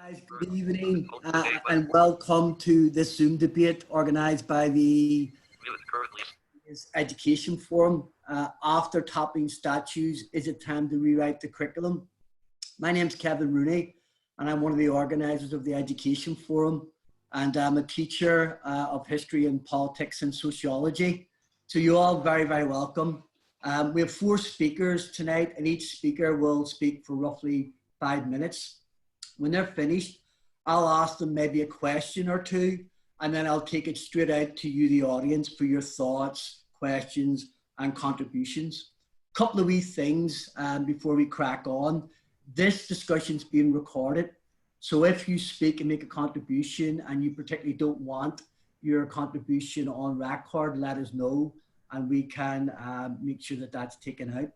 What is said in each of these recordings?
Guys, good evening and welcome to this Zoom debate organised by the Education Forum. After toppling statues, is it time to rewrite the curriculum? My name's Kevin Rooney and I'm one of the organisers of the Education Forum, and I'm a teacher of history and politics and sociology. So you're all very, very welcome. We have 4 speakers tonight and each speaker will speak for roughly 5 minutes. When they're finished, I'll ask them maybe a question or two, and then I'll take it straight out to you, the audience, for your thoughts, questions, and contributions. Couple of wee things before we crack on. This discussion's being recorded, so if you speak and make a contribution and you particularly don't want your contribution on record, let us know, and we can make sure that that's taken out.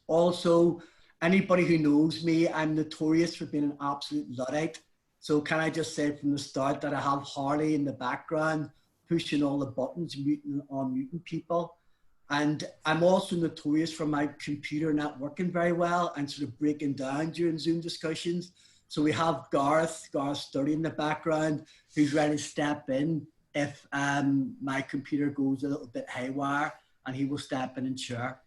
Also, anybody who knows me, I'm notorious for being an absolute Luddite. So can I just say from the start that I have Harley in the background, pushing all the buttons, muting people. And I'm also notorious for my computer not working very well and sort of breaking down during Zoom discussions. So we have Garth Sturdy in the background, who's ready to step in if my computer goes a little bit haywire, and he will step in and share.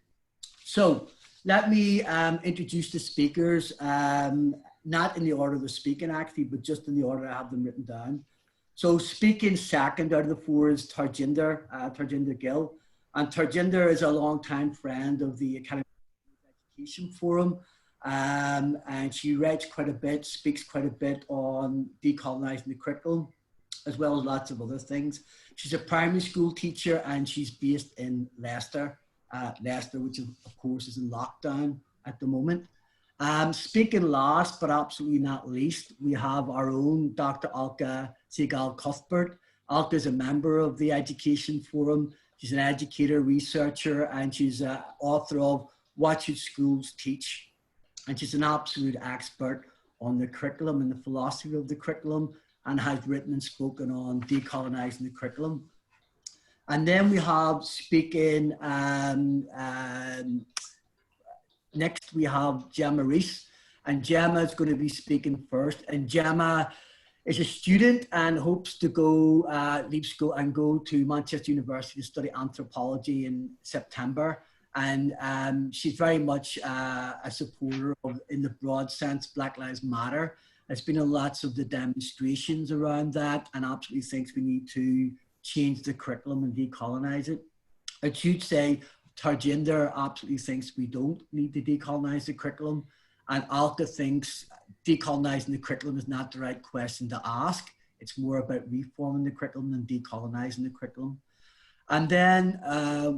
So let me introduce the speakers, not in the order they're speaking actually, but just in the order I have them written down. So speaking second out of the 4 is Tarjinder Gill. And Tarjinder is a long-time friend of the Academy Education Forum. And she writes quite a bit, speaks quite a bit on decolonising the curriculum, as well as lots of other things. She's a primary school teacher and she's based in Leicester, which of course is in lockdown at the moment. Speaking last but absolutely not least, we have our own Dr. Alka Sehgal Cuthbert. Alka is a member of the Education Forum. She's an educator, researcher, and she's an author of What Should Schools Teach? And she's an absolute expert on the curriculum and the philosophy of the curriculum, and has written and spoken on decolonising the curriculum. And then we have speaking, next we have Gemma Rees, and Gemma is going to be speaking first. And Gemma is a student and hopes to go, leave school and go to Manchester University to study anthropology in September. And she's very much a supporter of, in the broad sense, Black Lives Matter. Has been in lots of the demonstrations around that, and absolutely thinks we need to change the curriculum and decolonise it. I should say Tarjinder absolutely thinks we don't need to decolonise the curriculum, and Alka thinks decolonising the curriculum is not the right question to ask. It's more about reforming the curriculum than decolonising the curriculum. And then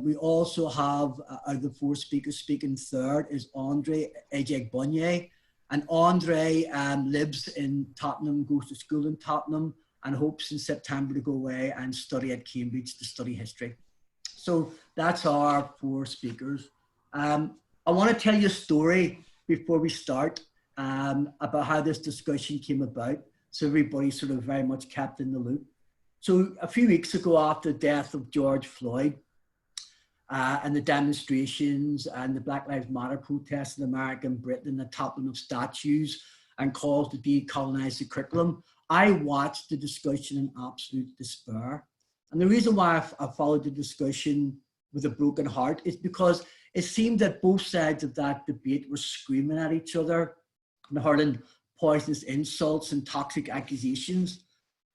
we also have, out of the 4 speakers, speaking third is Ediagbonya-Davies. And Andre lives in Tottenham, goes to school in Tottenham, and hopes in September to go away and study at Cambridge to study history. So that's our 4 speakers. I want to tell you a story before we start about how this discussion came about, so everybody's sort of very much kept in the loop. So a few weeks ago, after the death of George Floyd, and the demonstrations and the Black Lives Matter protests in America and Britain, and the toppling of statues and calls to decolonise the curriculum, I watched the discussion in absolute despair. And the reason why I followed the discussion with a broken heart is because it seemed that both sides of that debate were screaming at each other and hurling poisonous insults and toxic accusations.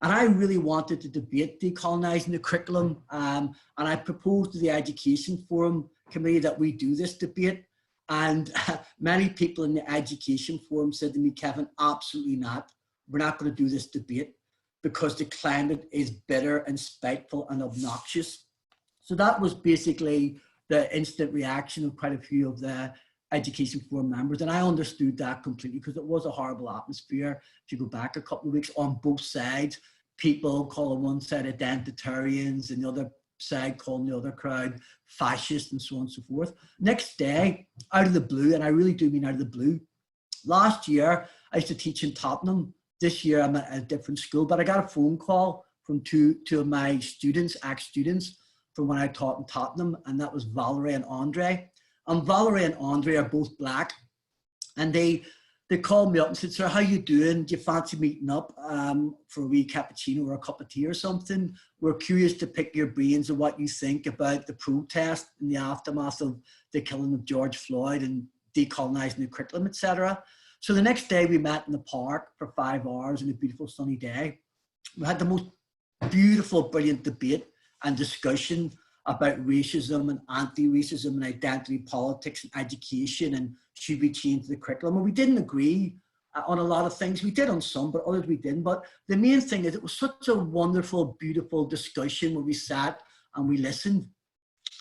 And I really wanted to debate decolonising the curriculum, and I proposed to the Education Forum Committee that we do this debate. And many people in the Education Forum said to me, Kevin, absolutely not. We're not going to do this debate because the climate is bitter and spiteful and obnoxious. So that was basically the instant reaction of quite a few of the Education Forum members. And I understood that completely because it was a horrible atmosphere. If you go back a couple of weeks, on both sides, people calling one side identitarians and the other side calling the other crowd fascist and so on and so forth. Next day, out of the blue, and I really do mean out of the blue, last year I used to teach in Tottenham. This year I'm at a different school, but I got a phone call from two of my students, ex-students, from when I taught in Tottenham, and that was Valerie and Andre. And Valerie and Andre are both black, and they they called me up and said, "Sir, how you doing? Do you fancy meeting up for a wee cappuccino or a cup of tea or something? We're curious to pick your brains of what you think about the protest in the aftermath of the killing of George Floyd and decolonising the curriculum, etc." So the next day we met in the park for 5 hours on a beautiful sunny day. We had the most beautiful, brilliant debate and discussion about racism and anti-racism and identity politics and education and should we change the curriculum. And we didn't agree on a lot of things. We did on some, but others we didn't. But the main thing is it was such a wonderful, beautiful discussion where we sat and we listened.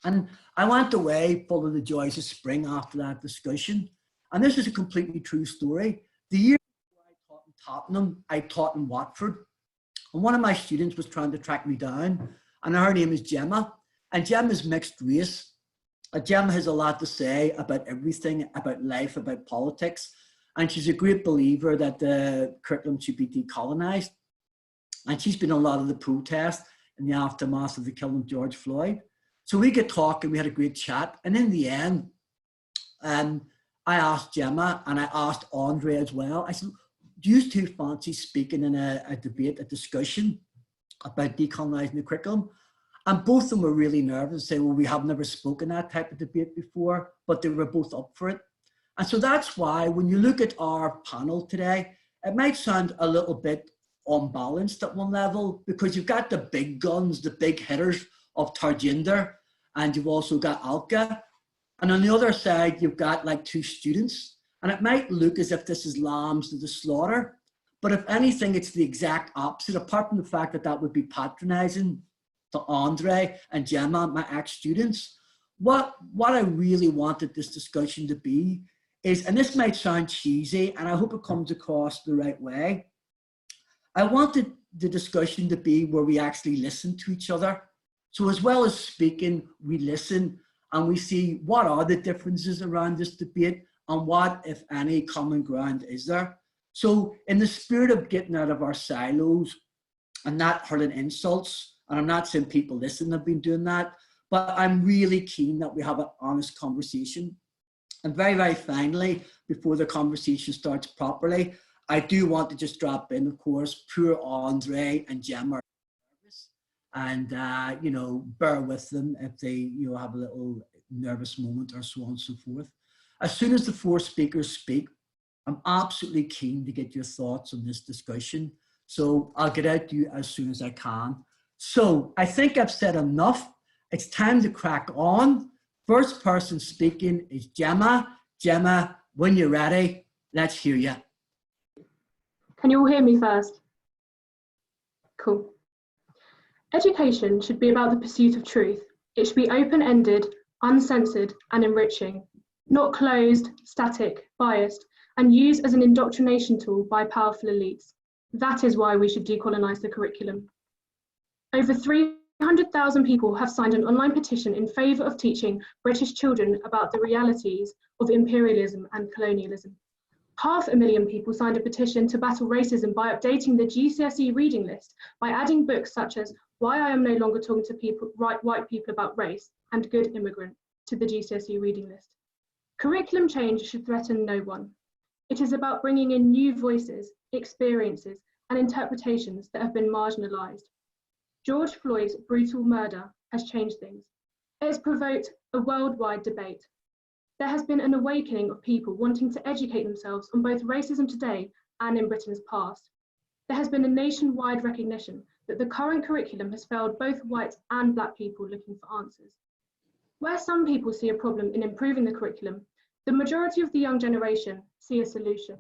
And I went away full of the joys of spring after that discussion. And this is a completely true story. The year before I taught in Tottenham, I taught in Watford. And one of my students was trying to track me down. And her name is Gemma. And Gemma is mixed race. Gemma has a lot to say about everything, about life, about politics. And she's a great believer that the curriculum should be decolonised. And she's been in a lot of the protests in the aftermath of the killing of George Floyd. So we get talking, we had a great chat. And in the end, I asked Gemma and I asked Andre as well. I said, do you two fancy speaking in a debate, a discussion about decolonising the curriculum? And both of them were really nervous and say, well, we have never spoken that type of debate before, but they were both up for it. And so that's why when you look at our panel today, it might sound a little bit unbalanced at one level because you've got the big guns, the big hitters of Tarjinder, and you've also got Alka. And on the other side, you've got like 2 students. And it might look as if this is lambs to the slaughter. But if anything, it's the exact opposite, apart from the fact that that would be patronizing to Andre and Gemma, my ex-students. What I really wanted this discussion to be is, and this might sound cheesy, and I hope it comes across the right way, I wanted the discussion to be where we actually listen to each other. So as well as speaking, we listen and we see what are the differences around this debate and what, if any, common ground is there. So in the spirit of getting out of our silos and not hurling insults, and I'm not saying people listening have been doing that, but I'm really keen that we have an honest conversation. And very, very finally, before the conversation starts properly, I do want to just drop in, of course, poor Andre and Gemma are nervous. And, you know, bear with them if they, you know, have a little nervous moment or so on and so forth. As soon as the 4 speakers speak, I'm absolutely keen to get your thoughts on this discussion. So I'll get out to you as soon as I can. So I think I've said enough. It's time to crack on. First person speaking is Gemma. Gemma, when you're ready, let's hear you. Can you all hear me first? Cool. Education should be about the pursuit of truth. It should be open-ended, uncensored, and enriching, not closed, static, biased, and used as an indoctrination tool by powerful elites. That is why we should decolonise the curriculum. Over 300,000 people have signed an online petition in favour of teaching British children about the realities of imperialism and colonialism. 500,000 people signed a petition to battle racism by updating the GCSE reading list by adding books such as Why I Am No Longer Talking to White People About Race and Good Immigrant to the GCSE reading list. Curriculum change should threaten no one. It is about bringing in new voices, experiences, and interpretations that have been marginalised. George Floyd's brutal murder has changed things. It has provoked a worldwide debate. There has been an awakening of people wanting to educate themselves on both racism today and in Britain's past. There has been a nationwide recognition that the current curriculum has failed both white and black people looking for answers. Where some people see a problem in improving the curriculum, the majority of the young generation see a solution.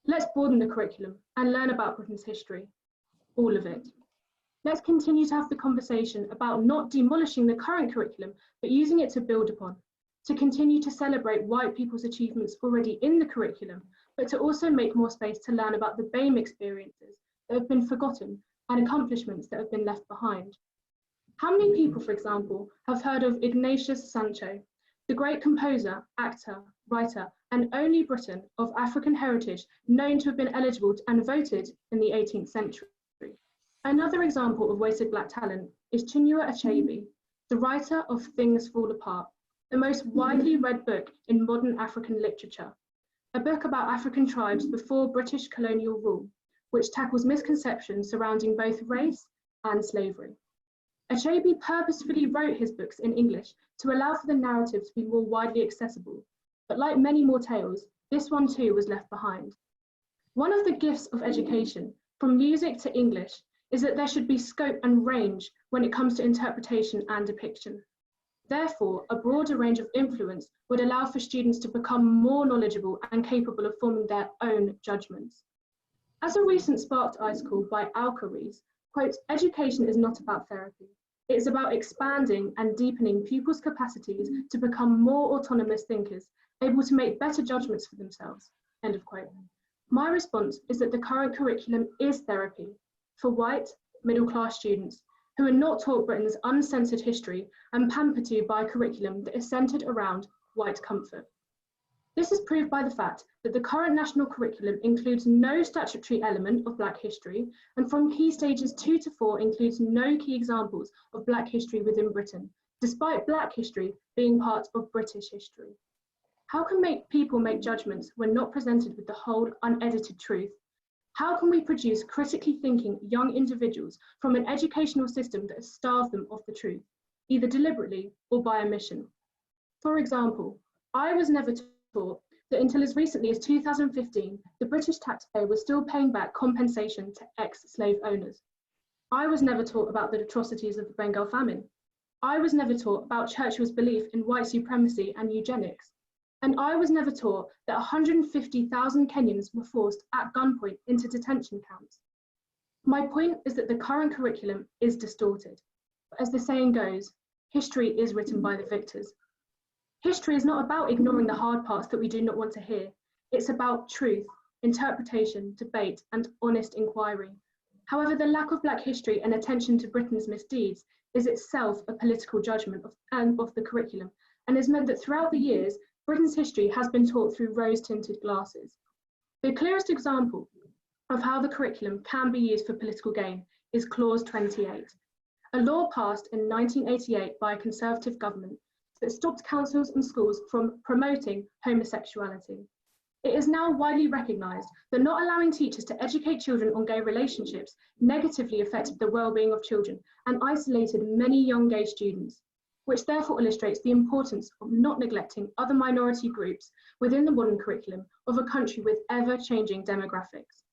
Let's broaden the curriculum and learn about Britain's history, all of it. Let's continue to have the conversation about not demolishing the current curriculum, but using it to build upon, to continue to celebrate white people's achievements already in the curriculum, but to also make more space to learn about the BAME experiences that have been forgotten and accomplishments that have been left behind. How many people, for example, have heard of Ignatius Sancho, the great composer, actor, writer, and only Briton of African heritage known to have been eligible and voted in the 18th century? Another example of wasted black talent is Chinua Achebe, the writer of Things Fall Apart, the most widely read book in modern African literature. a book about African tribes before British colonial rule, which tackles misconceptions surrounding both race and slavery. Achebe purposefully wrote his books in English to allow for the narrative to be more widely accessible, but like many more tales, this one too was left behind. One of the gifts of education, from music to English, is that there should be scope and range when it comes to interpretation and depiction. Therefore, a broader range of influence would allow for students to become more knowledgeable and capable of forming their own judgments. As a recent sparked article by Alka Rees quotes, "Education is not about therapy. It is about expanding and deepening pupils' capacities to become more autonomous thinkers, able to make better judgments for themselves." End of quote. My response is that the current curriculum is therapy for white, middle-class students who are not taught Britain's uncensored history and pampered to by a curriculum that is centred around white comfort. This is proved by the fact that the current national curriculum includes no statutory element of Black history, and from key stages 2 to 4 includes no key examples of Black history within Britain, despite Black history being part of British history. How can people make judgments when not presented with the whole unedited truth? How can we produce critically thinking young individuals from an educational system that has starved them of the truth, either deliberately or by omission? For example, I was never taught that until as recently as 2015, the British taxpayer was still paying back compensation to ex-slave owners. I was never taught about the atrocities of the Bengal famine. I was never taught about Churchill's belief in white supremacy and eugenics. And I was never taught that 150,000 Kenyans were forced at gunpoint into detention camps. My point is that the current curriculum is distorted. But as the saying goes, history is written by the victors. History is not about ignoring the hard parts that we do not want to hear. It's about truth, interpretation, debate, and honest inquiry. However, the lack of Black history and attention to Britain's misdeeds is itself a political judgment of the curriculum, and has meant that throughout the years, Britain's history has been taught through rose-tinted glasses. The clearest example of how the curriculum can be used for political gain is Clause 28, a law passed in 1988 by a Conservative government that stopped councils and schools from promoting homosexuality. It is now widely recognised that not allowing teachers to educate children on gay relationships negatively affected the well-being of children and isolated many young gay students, which therefore illustrates the importance of not neglecting other minority groups within the modern curriculum of a country with ever-changing demographics.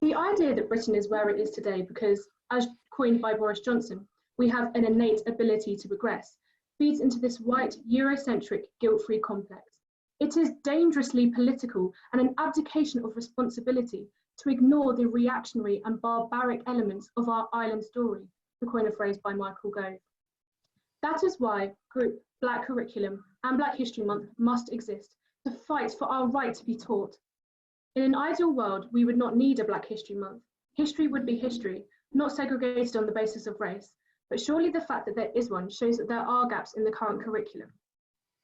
The idea that Britain is where it is today because, as coined by Boris Johnson, we have an innate ability to progress, feeds into this white, Eurocentric, guilt-free complex. It is dangerously political and an abdication of responsibility to ignore the reactionary and barbaric elements of our island story, to coin a phrase by Michael Gove. That is why Group Black Curriculum and Black History Month must exist, to fight for our right to be taught. In an ideal world, we would not need a Black History Month. History would be history, not segregated on the basis of race, but surely the fact that there is one shows that there are gaps in the current curriculum.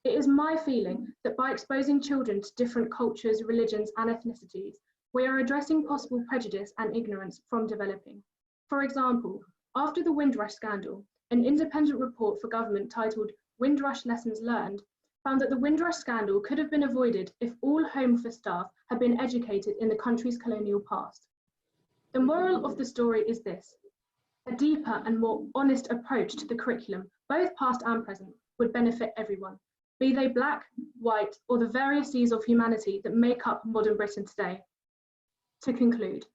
It is my feeling that by exposing children to different cultures, religions, and ethnicities, we are addressing possible prejudice and ignorance from developing. For example, after the Windrush scandal, an independent report for government titled Windrush Lessons Learned found that the Windrush scandal could have been avoided if all Home Office staff had been educated in the country's colonial past. The moral of the story is this: a deeper and more honest approach to the curriculum, both past and present, would benefit everyone, be they Black, white, or the various seas of humanity that make up modern Britain today. To conclude,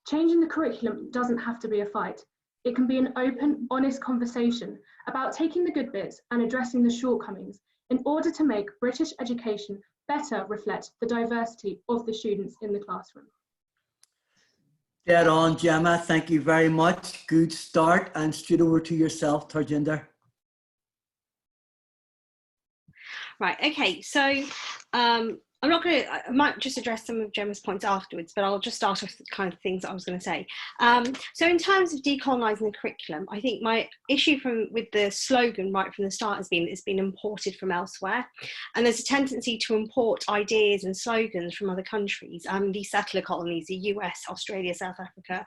changing the curriculum doesn't have to be a fight. It can be an open, honest conversation about taking the good bits and addressing the shortcomings in order to make British education better reflect the diversity of the students in the classroom. Dead on, Gemma. Thank you very much. Good start. And straight over to yourself, Tarjinder. Right, okay, so I might just address some of Gemma's points afterwards, but I'll just start off with the kind of things that I was going to say. So in terms of decolonising the curriculum, I think my issue with the slogan right from the start has been it's been imported from elsewhere. And there's a tendency to import ideas and slogans from other countries, the settler colonies, the US, Australia, South Africa,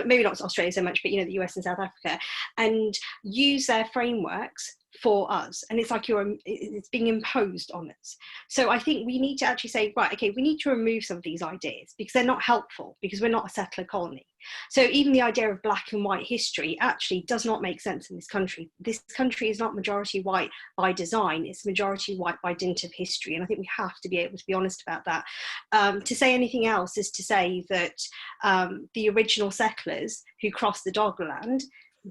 maybe not Australia so much, but the US and South Africa, and use their frameworks for us, and it's like it's being imposed on us. So I think we need to actually actually say, right, okay, we need to remove some of these ideas because they're not helpful, because we're not a settler colony. So even the idea of black and white history actually does not make sense in this country. This country is not majority white by design, it's majority white by dint of history. And I think we have to be able to be honest about that. To say anything else is to say that the original settlers who crossed the Doggerland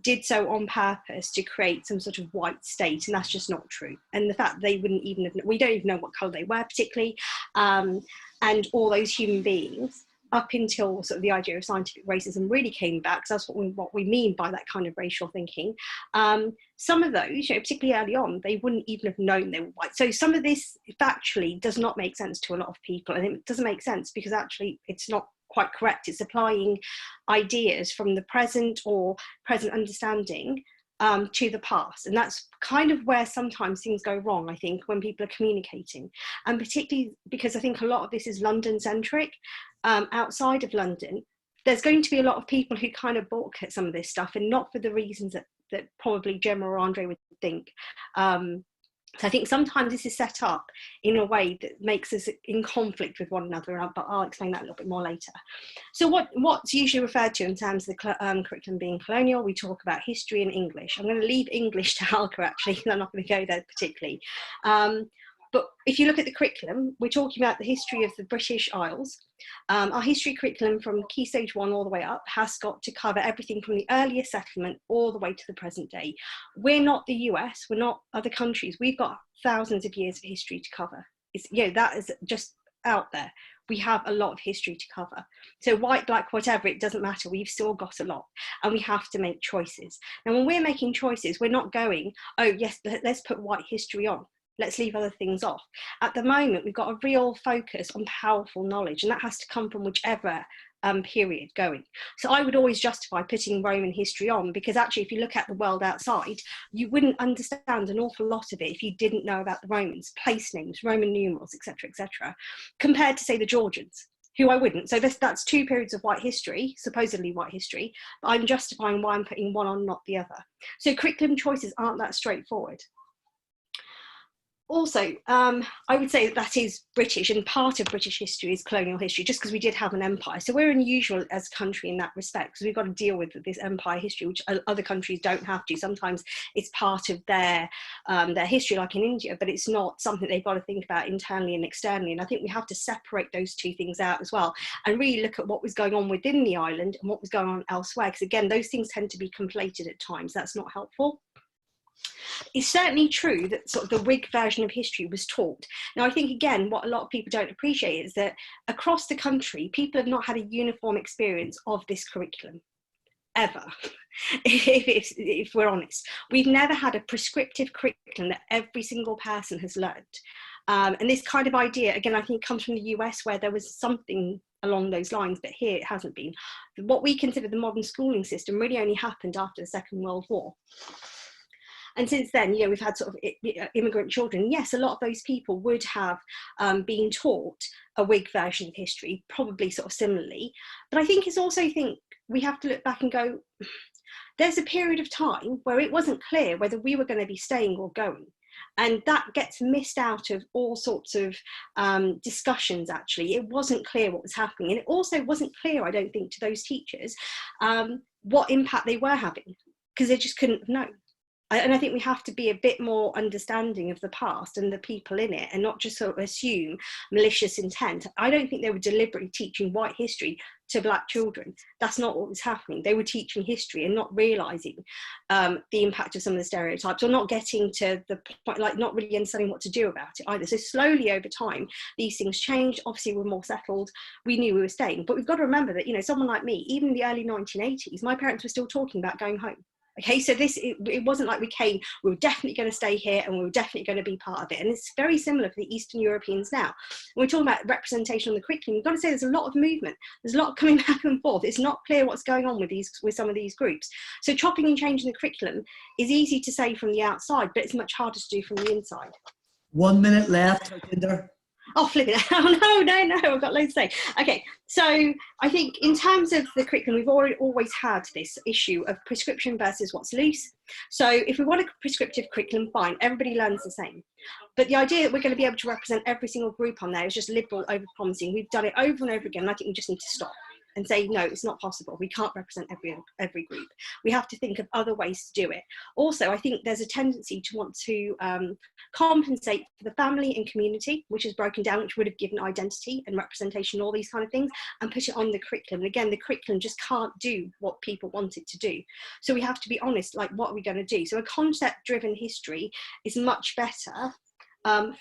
did so on purpose to create some sort of white state, and that's just not true. And the fact they wouldn't even have, we don't even know what colour they were particularly, and all those human beings, up until sort of the idea of scientific racism really came back, because that's what we mean by that kind of racial thinking. Some of those, you know, particularly early on, they wouldn't even have known they were white. So some of this factually does not make sense to a lot of people, and it doesn't make sense because actually it's not quite correct. It's applying ideas from the present or present understanding to the past, and that's kind of where sometimes things go wrong, I think, when people are communicating, and particularly because I think a lot of this is London centric. Outside of London, there's going to be a lot of people who kind of balk at some of this stuff, and not for the reasons that probably Gemma or Andre would think. So I think sometimes this is set up in a way that makes us in conflict with one another, but I'll explain that a little bit more later. So what's usually referred to in terms of the curriculum being colonial, we talk about history and English. I'm going to leave English to Alka, actually, because I'm not going to go there particularly. But if you look at the curriculum, we're talking about the history of the British Isles. Our history curriculum from Key Stage 1 all the way up has got to cover everything from the earliest settlement all the way to the present day. We're not the US, we're not other countries. We've got thousands of years of history to cover. It's, you know, that is just out there. We have a lot of history to cover. So white, black, whatever, it doesn't matter. We've still got a lot, and we have to make choices. Now, when we're making choices, we're not going, oh yes, let's put white history on, let's leave other things off. At the moment, we've got a real focus on powerful knowledge, and that has to come from whichever period going. So I would always justify putting Roman history on, because actually if you look at the world outside, you wouldn't understand an awful lot of it if you didn't know about the Romans, place names, Roman numerals, etc., compared to, say, the Georgians, who I wouldn't. So that's two periods of white history, supposedly white history, but I'm justifying why I'm putting one on, not the other. So curriculum choices aren't that straightforward. Also, I would say that is British, and part of British history is colonial history, just because we did have an empire. So we're unusual as a country in that respect, because we've got to deal with this empire history, which other countries don't have to. Sometimes it's part of their history, like in India, but it's not something they've got to think about internally and externally. And I think we have to separate those two things out as well, and really look at what was going on within the island and what was going on elsewhere, because again, those things tend to be conflated at times. That's not helpful. It's certainly true that sort of the Whig version of history was taught. Now, I think, again, what a lot of people don't appreciate is that across the country, people have not had a uniform experience of this curriculum, ever, if we're honest. We've never had a prescriptive curriculum that every single person has learned. And this kind of idea, again, I think comes from the US, where there was something along those lines, but here it hasn't been. What we consider the modern schooling system really only happened after the Second World War. And since then, you know, we've had sort of immigrant children. Yes, a lot of those people would have been taught a Whig version of history, probably sort of similarly. But I think we have to look back and go, there's a period of time where it wasn't clear whether we were going to be staying or going. And that gets missed out of all sorts of discussions, actually. It wasn't clear what was happening. And it also wasn't clear, I don't think, to those teachers what impact they were having, because they just couldn't have known. And I think we have to be a bit more understanding of the past and the people in it, and not just sort of assume malicious intent. I don't think they were deliberately teaching white history to black children. That's not what was happening. They were teaching history and not realising the impact of some of the stereotypes, or not getting to the point, like not really understanding what to do about it either. So slowly over time, these things changed. Obviously, we're more settled. We knew we were staying. But we've got to remember that, you know, someone like me, even in the early 1980s, my parents were still talking about going home. Okay, so it wasn't like we were definitely going to stay here and we were definitely going to be part of it. And it's very similar for the Eastern Europeans now. When we're talking about representation on the curriculum, we've got to say there's a lot of movement. There's a lot of coming back and forth. It's not clear what's going on with some of these groups. So chopping and changing the curriculum is easy to say from the outside, but it's much harder to do from the inside. 1 minute left, Tarjinder. Oh, flip it. Oh, no, I've got loads to say. Okay, so I think in terms of the curriculum, we've always had this issue of prescription versus what's loose. So if we want a prescriptive curriculum, fine, everybody learns the same. But the idea that we're going to be able to represent every single group on there is just liberal over-promising. We've done it over and over again, and I think we just need to stop and say, no, it's not possible. We can't represent every group. We have to think of other ways to do it. Also, I think there's a tendency to want to compensate for the family and community, which is broken down, which would have given identity and representation, all these kind of things, and put it on the curriculum. And again, the curriculum just can't do what people want it to do. So we have to be honest, like, what are we going to do? So a concept-driven history is much better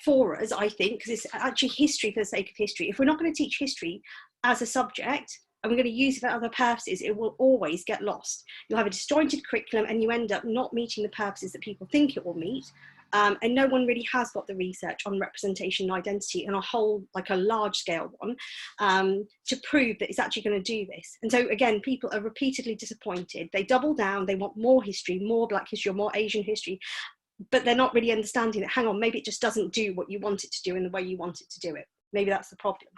for us, I think, because it's actually history for the sake of history. If we're not going to teach history as a subject, and we're going to use it for other purposes, it will always get lost. You'll have a disjointed curriculum and you end up not meeting the purposes that people think it will meet. And no one really has got the research on representation and identity and a whole, like a large scale one, to prove that it's actually going to do this. And so again, people are repeatedly disappointed. They double down, they want more history, more Black history or more Asian history, but they're not really understanding that, hang on, maybe it just doesn't do what you want it to do in the way you want it to do it. Maybe that's the problem.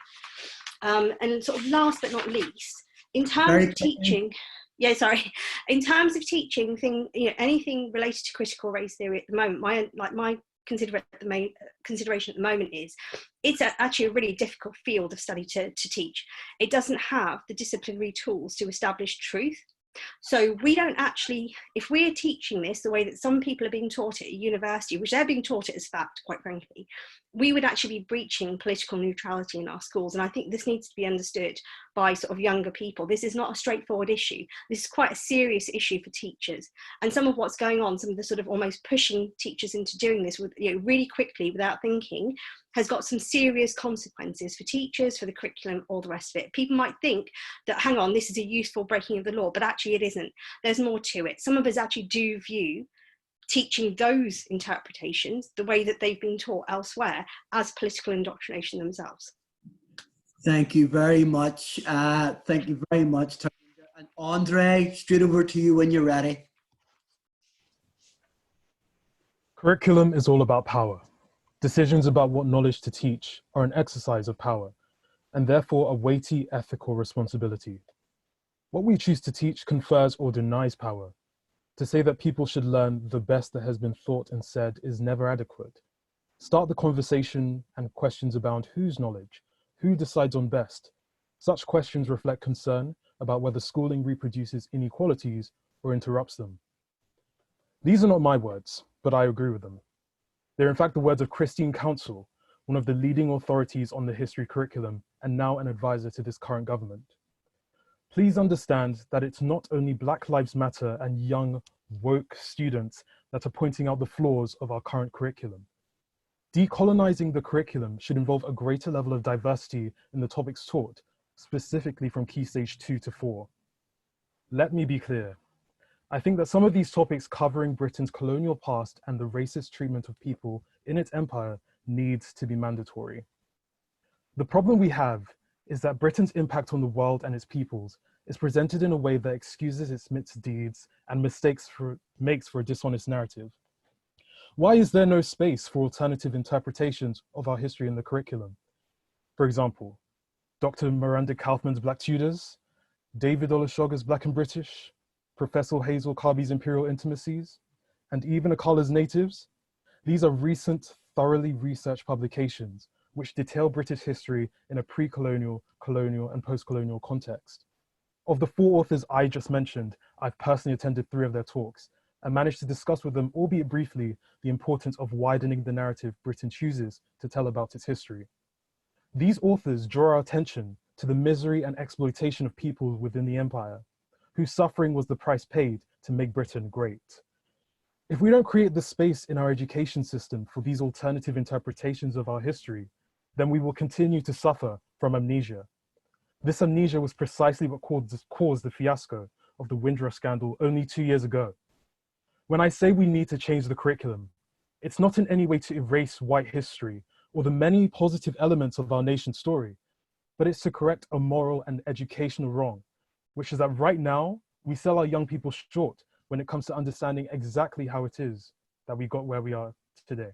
And sort of last but not least, in terms of teaching, in terms of teaching anything related to critical race theory at the moment, my consideration at the moment is it's actually a really difficult field of study to teach. It doesn't have the disciplinary tools to establish truth. So we don't actually, if we're teaching this the way that some people are being taught it at university, which they're being taught it as fact, quite frankly, we would actually be breaching political neutrality in our schools. And I think this needs to be understood by sort of younger people. This is not a straightforward issue. This is quite a serious issue for teachers. And some of what's going on, some of the sort of almost pushing teachers into doing this with, really quickly without thinking, has got some serious consequences for teachers, for the curriculum, all the rest of it. People might think that, hang on, this is a useful breaking of the law, but actually it isn't. There's more to it. Some of us actually do view teaching those interpretations the way that they've been taught elsewhere as political indoctrination themselves. Thank you very much. Thank you very much, Tarjinder. And Andre, straight over to you when you're ready. Curriculum is all about power. Decisions about what knowledge to teach are an exercise of power, and therefore a weighty ethical responsibility. What we choose to teach confers or denies power. To say that people should learn the best that has been thought and said is never adequate. Start the conversation and questions abound: whose knowledge? Who decides on best? Such questions reflect concern about whether schooling reproduces inequalities or interrupts them. These are not my words, but I agree with them. They're in fact the words of Christine Council, one of the leading authorities on the history curriculum and now an advisor to this current government. Please understand that it's not only Black Lives Matter and young, woke students that are pointing out the flaws of our current curriculum. Decolonizing the curriculum should involve a greater level of diversity in the topics taught, specifically from Key Stage 2 to 4. Let me be clear. I think that some of these topics covering Britain's colonial past and the racist treatment of people in its empire needs to be mandatory. The problem we have is that Britain's impact on the world and its peoples is presented in a way that excuses its misdeeds and makes for a dishonest narrative. Why is there no space for alternative interpretations of our history in the curriculum? For example, Dr. Miranda Kaufman's Black Tudors, David Olusoga's Black and British, Professor Hazel Carby's Imperial Intimacies, and even Akala's Natives. These are recent, thoroughly researched publications which detail British history in a pre-colonial, colonial, and post-colonial context. Of the 4 authors I just mentioned, I've personally attended 3 of their talks and managed to discuss with them, albeit briefly, the importance of widening the narrative Britain chooses to tell about its history. These authors draw our attention to the misery and exploitation of people within the empire, whose suffering was the price paid to make Britain great. If we don't create the space in our education system for these alternative interpretations of our history, then we will continue to suffer from amnesia. This amnesia was precisely what caused the fiasco of the Windrush scandal only 2 years ago. When I say we need to change the curriculum, it's not in any way to erase white history or the many positive elements of our nation's story, but it's to correct a moral and educational wrong, which is that right now, we sell our young people short when it comes to understanding exactly how it is that we got where we are today.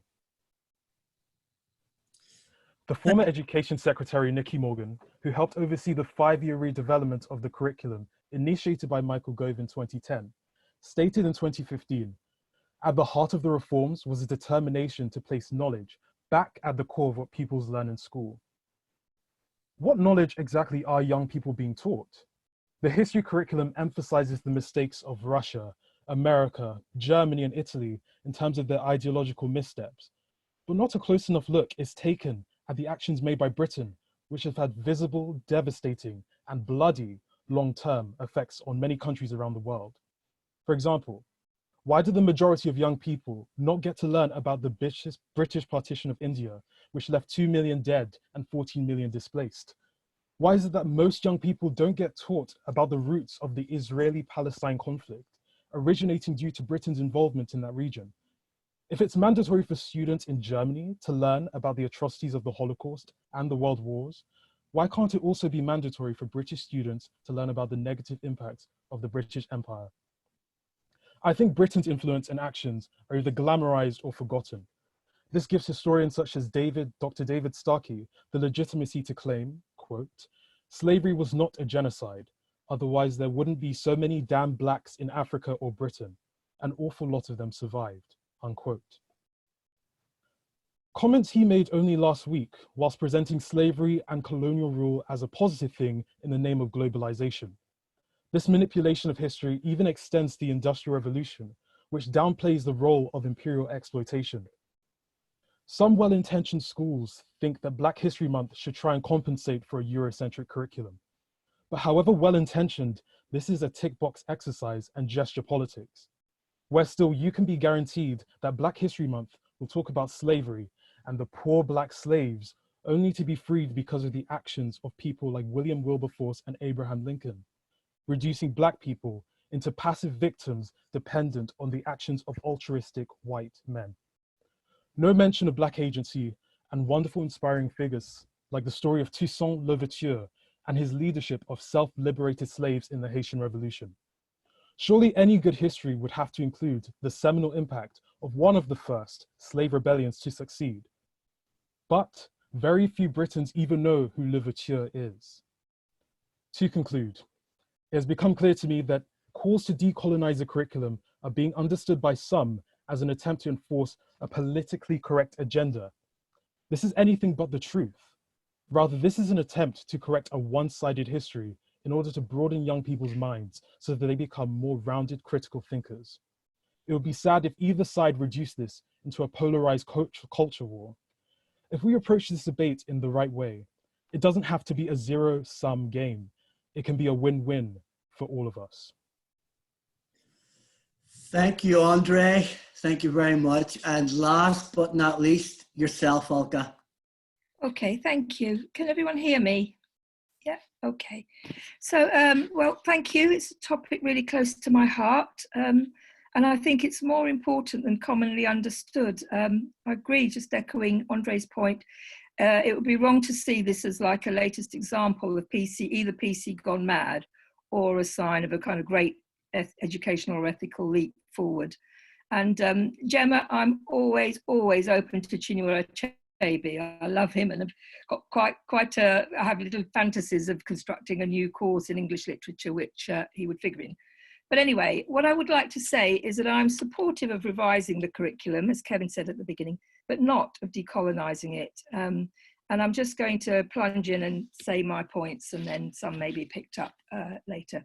The former Education Secretary, Nicky Morgan, who helped oversee the 5-year redevelopment of the curriculum initiated by Michael Gove in 2010, stated in 2015, at the heart of the reforms was a determination to place knowledge back at the core of what pupils learn in school. What knowledge exactly are young people being taught? The history curriculum emphasizes the mistakes of Russia, America, Germany, and Italy in terms of their ideological missteps, but not a close enough look is taken at the actions made by Britain, which have had visible, devastating, and bloody long-term effects on many countries around the world. For example, why do the majority of young people not get to learn about the British partition of India, which left 2 million dead and 14 million displaced? Why is it that most young people don't get taught about the roots of the Israeli-Palestine conflict, originating due to Britain's involvement in that region? If it's mandatory for students in Germany to learn about the atrocities of the Holocaust and the World Wars, why can't it also be mandatory for British students to learn about the negative impacts of the British Empire? I think Britain's influence and actions are either glamorized or forgotten. This gives historians such as Dr. David Starkey the legitimacy to claim, quote, "Slavery was not a genocide, otherwise there wouldn't be so many damn blacks in Africa or Britain. An awful lot of them survived," unquote. Comments he made only last week whilst presenting slavery and colonial rule as a positive thing in the name of globalization. This manipulation of history even extends the Industrial Revolution, which downplays the role of imperial exploitation. Some well-intentioned schools think that Black History Month should try and compensate for a Eurocentric curriculum. But however well-intentioned, this is a tick box exercise and gesture politics, where still you can be guaranteed that Black History Month will talk about slavery and the poor Black slaves only to be freed because of the actions of people like William Wilberforce and Abraham Lincoln, reducing Black people into passive victims dependent on the actions of altruistic white men. No mention of Black agency and wonderful inspiring figures like the story of Toussaint Louverture and his leadership of self-liberated slaves in the Haitian Revolution. Surely any good history would have to include the seminal impact of one of the first slave rebellions to succeed. But very few Britons even know who Louverture is. To conclude, it has become clear to me that calls to decolonize the curriculum are being understood by some as an attempt to enforce a politically correct agenda. This is anything but the truth. Rather, this is an attempt to correct a one-sided history in order to broaden young people's minds so that they become more rounded critical thinkers. It would be sad if either side reduced this into a polarized culture war. If we approach this debate in the right way, it doesn't have to be a zero-sum game. It can be a win-win for all of us. Thank you, Andre. Thank you very much. And last but not least, yourself, Alka. Okay, thank you. Can everyone hear me? Yeah, okay. So, well, thank you. It's a topic really close to my heart. And I think it's more important than commonly understood. I agree, just echoing Andre's point. It would be wrong to see this as like a latest example of either PC gone mad or a sign of a kind of great educational or ethical leap forward. And Gemma, I'm always open to Chinua Achebe. I love him, and I've got I have little fantasies of constructing a new course in English literature, which he would figure in. But anyway, what I would like to say is that I'm supportive of revising the curriculum, as Kevin said at the beginning, but not of decolonising it. And I'm just going to plunge in and say my points, and then some may be picked up later.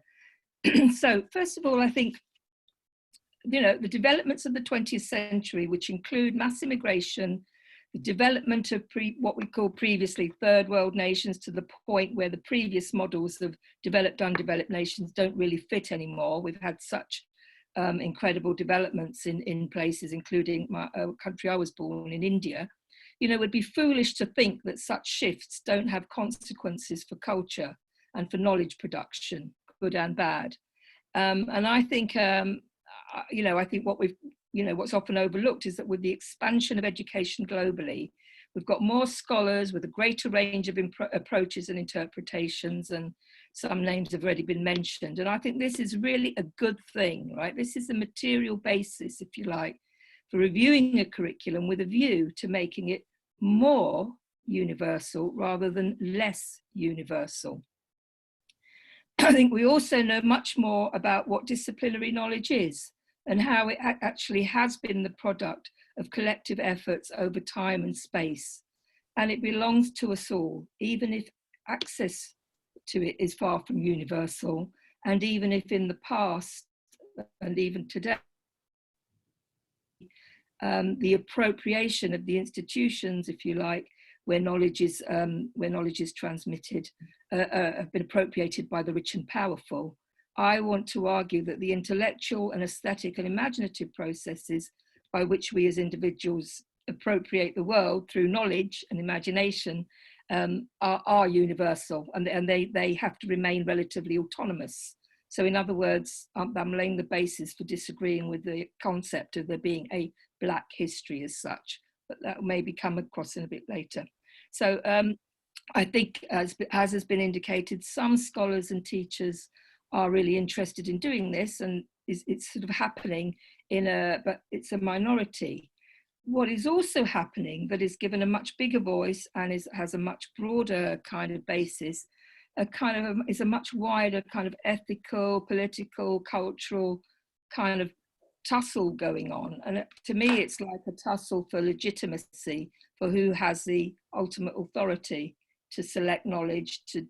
So first of all, I think, you know, the developments of the 20th century, which include mass immigration, the development of what we call previously third world nations, to the point where the previous models of developed, undeveloped nations don't really fit anymore. We've had such incredible developments in places, including my country I was born in, India. You know, it would be foolish to think that such shifts don't have consequences for culture and for knowledge production, good and bad. And I think, you know, I think what's often overlooked is that with the expansion of education globally, we've got more scholars with a greater range of approaches and interpretations, and some names have already been mentioned. And I think this is really a good thing, right? This is the material basis, if you like, for reviewing a curriculum with a view to making it more universal rather than less universal. I think we also know much more about what disciplinary knowledge is and how it actually has been the product of collective efforts over time and space. And it belongs to us all, even if access to it is far from universal, and even if in the past and even today, the appropriation of the institutions, if you like, where knowledge is transmitted, have been appropriated by the rich and powerful. I want to argue that the intellectual and aesthetic and imaginative processes by which we as individuals appropriate the world through knowledge and imagination are universal, and they have to remain relatively autonomous. So in other words, I'm laying the basis for disagreeing with the concept of there being a Black history as such, but that will maybe come across in a bit later. So I think, as has been indicated, some scholars and teachers are really interested in doing this, and it's sort of happening but it's a minority. What is also happening that is given a much bigger voice and has a much broader kind of basis, is a much wider kind of ethical, political, cultural kind of tussle going on. And to me, it's like a tussle for legitimacy, for who has the ultimate authority to select knowledge, to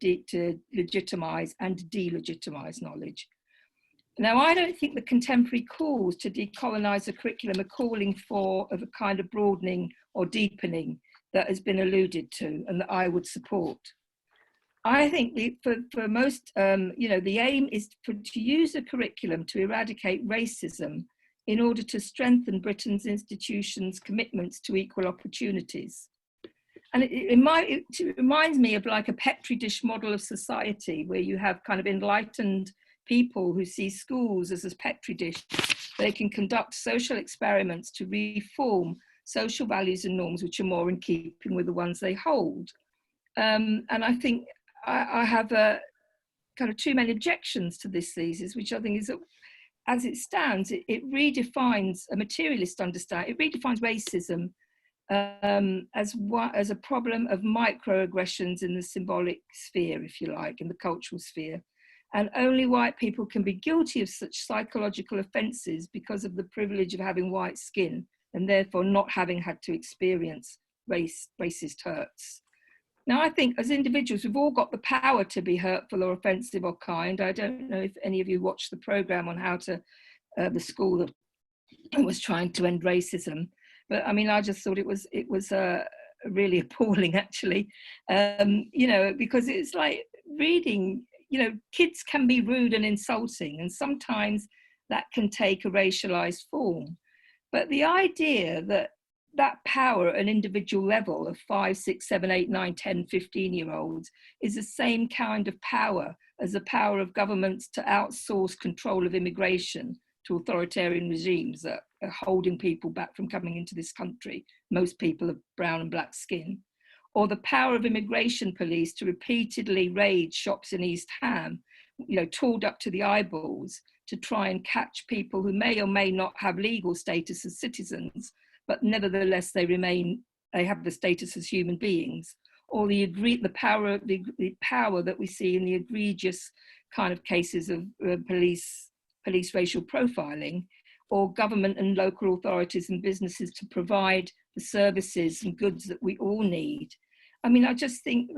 legitimize and delegitimize knowledge. Now, I don't think the contemporary calls to decolonize the curriculum are calling for of a kind of broadening or deepening that has been alluded to and that I would support. I think for most, the aim is to use a curriculum to eradicate racism in order to strengthen Britain's institutions' commitments to equal opportunities. And it reminds me of like a Petri dish model of society, where you have kind of enlightened people who see schools as a Petri dish. They can conduct social experiments to reform social values and norms which are more in keeping with the ones they hold. And I think I have kind of too many objections to this thesis, which I think is that as it stands, it redefines a materialist understanding. It redefines racism as a problem of microaggressions in the symbolic sphere, if you like, in the cultural sphere. And only white people can be guilty of such psychological offences because of the privilege of having white skin and therefore not having had to experience racist hurts. Now, I think as individuals, we've all got the power to be hurtful or offensive or kind. I don't know if any of you watched the programme on how to, the school that was trying to end racism. But I mean, I just thought it was really appalling, actually, because it's like reading, kids can be rude and insulting, and sometimes that can take a racialized form. But the idea that power at an individual level of 5, 6, 7, 8, 9, 10, 15-year-olds is the same kind of power as the power of governments to outsource control of immigration to authoritarian regimes that are holding people back from coming into this country, most people of brown and black skin, or the power of immigration police to repeatedly raid shops in East Ham, tooled up to the eyeballs to try and catch people who may or may not have legal status as citizens, but nevertheless they have the status as human beings, or the power that we see in the egregious kind of cases of police racial profiling, or government and local authorities and businesses to provide the services and goods that we all need. I mean, I just think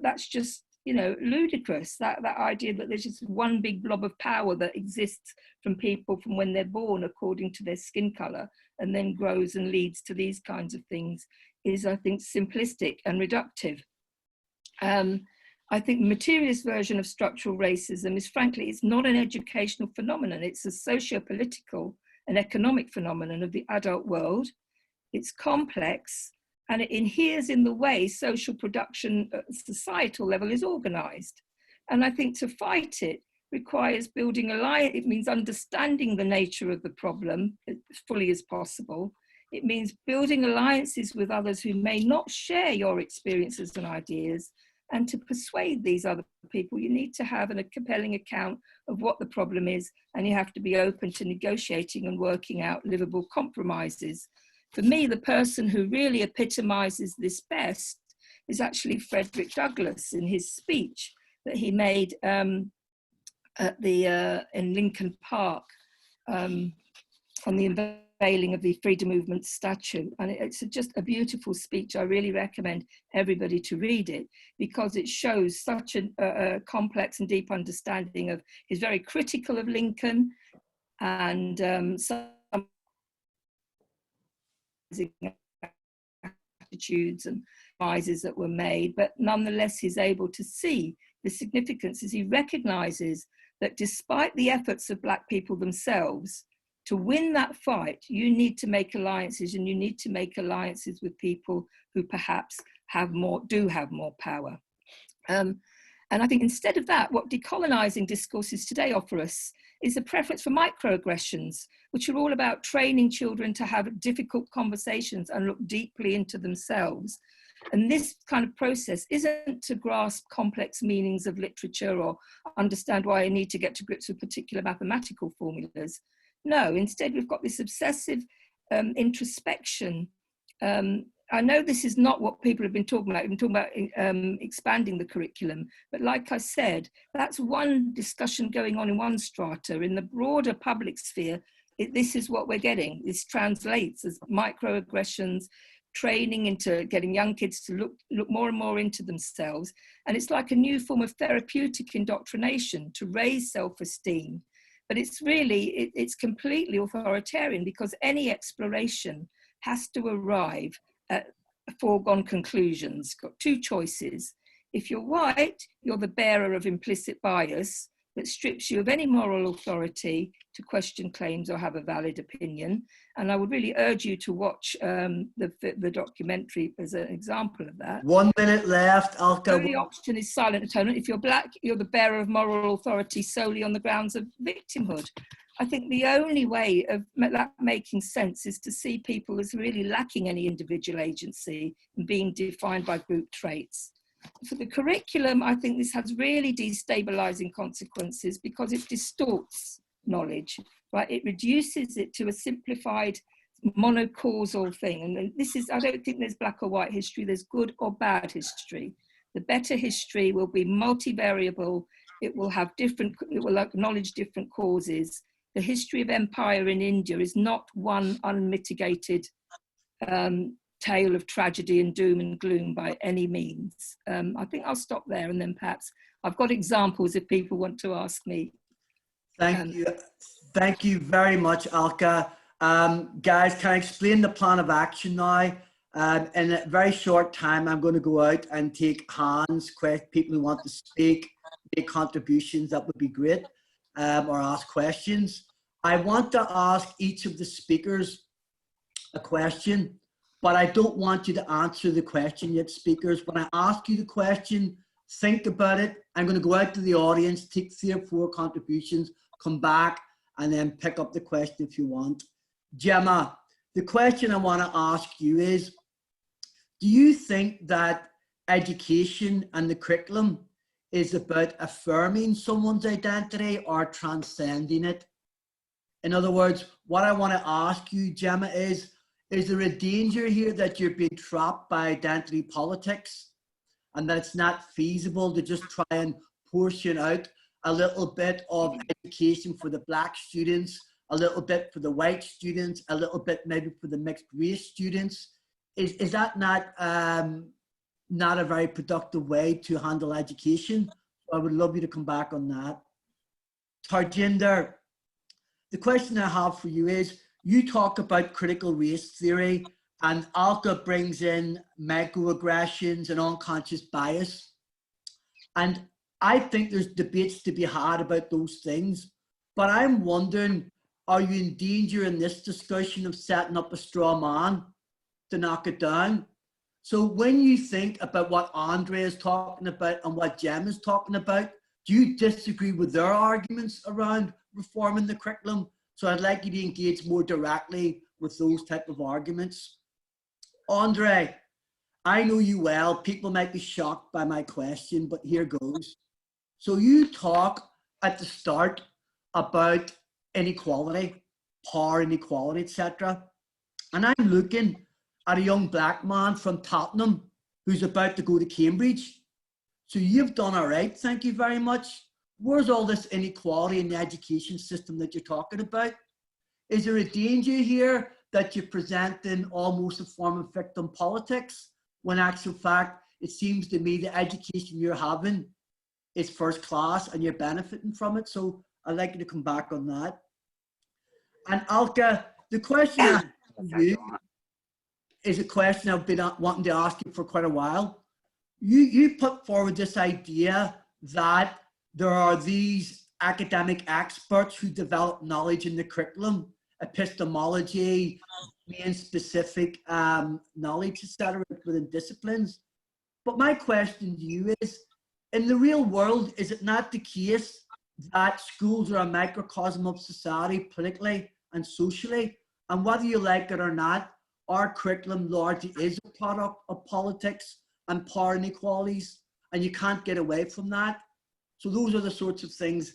that's just, ludicrous, that idea that there's just one big blob of power that exists from people from when they're born according to their skin colour and then grows and leads to these kinds of things is, I think, simplistic and reductive. I think the materialist version of structural racism is, frankly, it's not an educational phenomenon. It's a socio-political and economic phenomenon of the adult world. It's complex, and it inheres in the way social production at societal level is organised. And I think to fight it requires building alliance. It means understanding the nature of the problem as fully as possible. It means building alliances with others who may not share your experiences and ideas. And to persuade these other people, you need to have a compelling account of what the problem is, and you have to be open to negotiating and working out livable compromises. For me, the person who really epitomizes this best is actually Frederick Douglass in his speech that he made at the in Lincoln Park on the unveiling of the Freedom Movement statue. And it's just a beautiful speech. I really recommend everybody to read it, because it shows such a complex and deep understanding of, he's very critical of Lincoln and some attitudes and compromises that were made, but nonetheless he's able to see the significance as he recognizes that despite the efforts of Black people themselves, to win that fight, you need to make alliances, and you need to make alliances with people who perhaps do have more power. And I think instead of that, what decolonizing discourses today offer us is a preference for microaggressions, which are all about training children to have difficult conversations and look deeply into themselves. And this kind of process isn't to grasp complex meanings of literature or understand why I need to get to grips with particular mathematical formulas. No, instead we've got this obsessive introspection. I know this is not what people have been talking about. We've been talking about expanding the curriculum, but like I said, that's one discussion going on in one strata. In the broader public sphere, this is what we're getting. This translates as microaggressions, training into getting young kids to look more and more into themselves. And it's like a new form of therapeutic indoctrination to raise self-esteem. But it's really, it's completely authoritarian, because any exploration has to arrive at foregone conclusions. Got two choices. If you're white, you're the bearer of implicit bias that strips you of any moral authority to question claims or have a valid opinion. And I would really urge you to watch the documentary as an example of that. 1 minute left, Alka. The only option is silent atonement. If you're Black, you're the bearer of moral authority solely on the grounds of victimhood. I think the only way of that making sense is to see people as really lacking any individual agency and being defined by group traits. For the curriculum, I think this has really destabilizing consequences because it distorts knowledge, right? It reduces it to a simplified monocausal thing. And this is, I don't think there's black or white history, there's good or bad history. The better history will be multivariable, it will acknowledge different causes. The history of empire in India is not one unmitigated tale of tragedy and doom and gloom by any means. I think I'll stop there, and then perhaps I've got examples if people want to ask me. Thank you. Thank you very much, Alka. Guys, can I explain the plan of action now? In a very short time, I'm going to go out and take hands, people who want to speak, make contributions, that would be great, or ask questions. I want to ask each of the speakers a question, but I don't want you to answer the question yet, speakers. When I ask you the question, think about it. I'm going to go out to the audience, take 3 or 4 contributions, come back, and then pick up the question if you want. Gemma, the question I want to ask you is, do you think that education and the curriculum is about affirming someone's identity or transcending it? In other words, what I want to ask you, Gemma, is there a danger here that you're being trapped by identity politics and that it's not feasible to just try and portion out a little bit of education for the Black students, a little bit for the white students, a little bit maybe for the mixed race students? Is that not a very productive way to handle education? I would love you to come back on that. Tarjinder, the question I have for you is, you talk about critical race theory, and Alka brings in microaggressions and unconscious bias. And I think there's debates to be had about those things, but I'm wondering, are you in danger in this discussion of setting up a straw man to knock it down? So when you think about what Andre is talking about and what Gemma is talking about, do you disagree with their arguments around reforming the curriculum? So I'd like you to engage more directly with those type of arguments. Andre, I know you well. People might be shocked by my question, but here goes. So you talk at the start about inequality, power inequality, etc. And I'm looking at a young Black man from Tottenham who's about to go to Cambridge. So you've done all right, thank you very much. Where's all this inequality in the education system that you're talking about? Is there a danger here that you're presenting almost a form of victim politics, when in actual fact, it seems to me the education you're having is first class and you're benefiting from it? So I'd like you to come back on that. And Alka, the question for you is a question I've been wanting to ask you for quite a while. You put forward this idea that there are these academic experts who develop knowledge in the curriculum, epistemology, domain specific knowledge, etc., within disciplines. But my question to you is, in the real world, is it not the case that schools are a microcosm of society politically and socially? And whether you like it or not, our curriculum largely is a product of politics and power inequalities, and you can't get away from that. So those are the sorts of things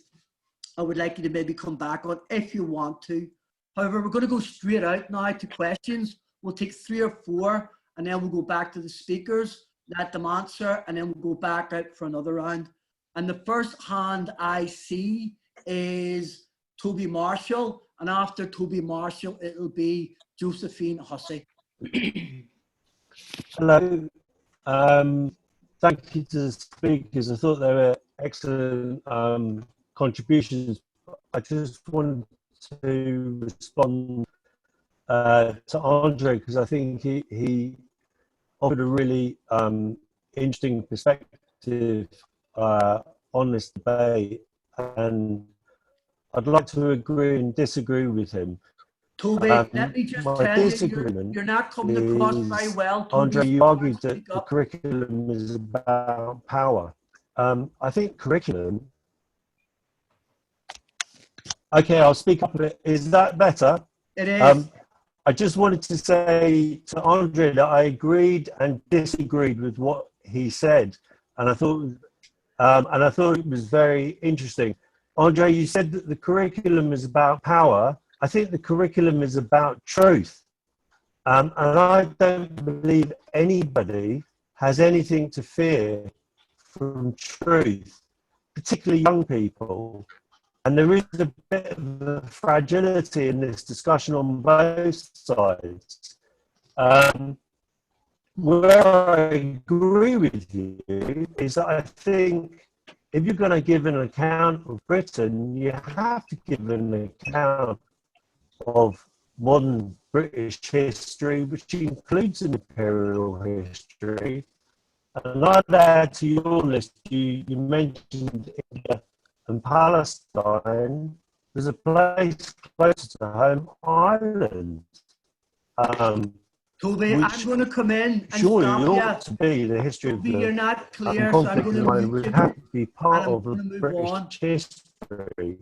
I would like you to maybe come back on if you want to. However, we're going to go straight out now to questions. We'll take 3 or 4, and then we'll go back to the speakers, let them answer, and then we'll go back out for another round. And the first hand I see is Toby Marshall, and after Toby Marshall, it'll be Josephine Hussey. Hello. Thank you to the speakers. I thought they were excellent contributions. I just wanted to respond to Andre, because I think he offered a really interesting perspective on this debate, and I'd like to agree and disagree with him. Toby, let me just tell you, you're not coming across very well. Toby, Andre, you argued that the curriculum is about power. I think curriculum... Okay, I'll speak up a bit. Is that better? It is. I just wanted to say to Andre that I agreed and disagreed with what he said, and I thought it was very interesting. Andre, you said that the curriculum is about power. I think the curriculum is about truth, and I don't believe anybody has anything to fear from truth, particularly young people. And there is a bit of a fragility in this discussion on both sides. Where I agree with you is that I think if you're going to give an account of Britain, you have to give an account of modern British history, which includes an imperial history. And I'd add to your list, you mentioned India and Palestine. There's a place closer to home, Ireland. Toby, I'm going to come in and surely stop it ought to be the history Toby, of the you're not clear, so I'm going to move would you, have to be part and of I'm going to British move on. history.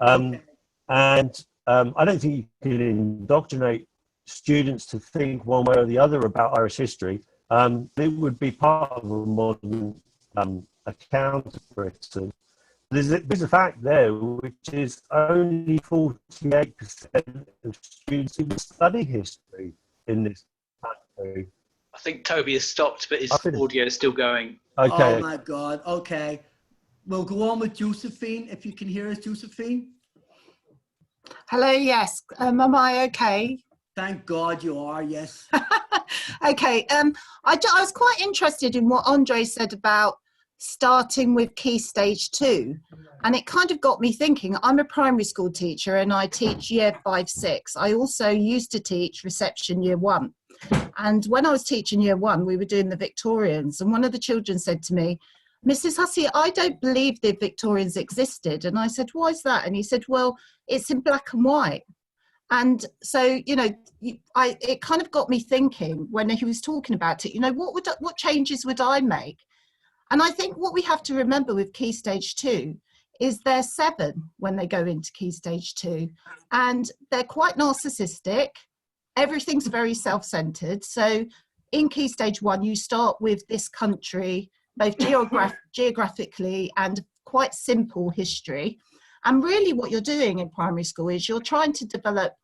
Okay. And I don't think you can indoctrinate students to think one way or the other about Irish history. It would be part of a modern account of Britain. There's a fact there, which is only 48% of students who study history in this country. I think Toby has stopped, but his audio is still going. Okay. Oh my God. Okay. We'll go on with Josephine, if you can hear us, Josephine. Hello, yes. Am I okay? Thank God you are, yes. Okay. I was quite interested in what Andre said about starting with Key Stage 2. And it kind of got me thinking. I'm a primary school teacher and I teach year 5-6. I also used to teach reception year 1. And when I was teaching year 1, we were doing the Victorians. And one of the children said to me, Mrs. Hussey, I don't believe the Victorians existed. And I said, why is that? And he said, well, it's in black and white. And so, you know, it kind of got me thinking when he was talking about it, you know, what changes would I make? And I think what we have to remember with Key Stage 2 is they're 7 when they go into Key Stage 2. And they're quite narcissistic. Everything's very self-centered. So in Key Stage 1, you start with this country, both geographically and quite simple history. And really what you're doing in primary school is you're trying to develop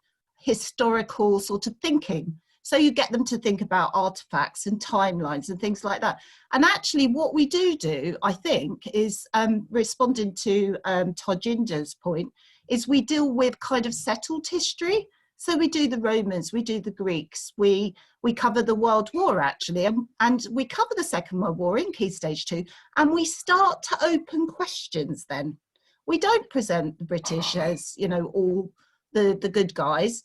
historical sort of thinking. So you get them to think about artifacts and timelines and things like that. And actually what we do, I think, is responding to Tarjinder's point, is we deal with kind of settled history. So we do the Romans, we do the Greeks, we cover the World War actually, and we cover the Second World War in Key Stage 2, and we start to open questions then. We don't present the British as, you know, all the good guys.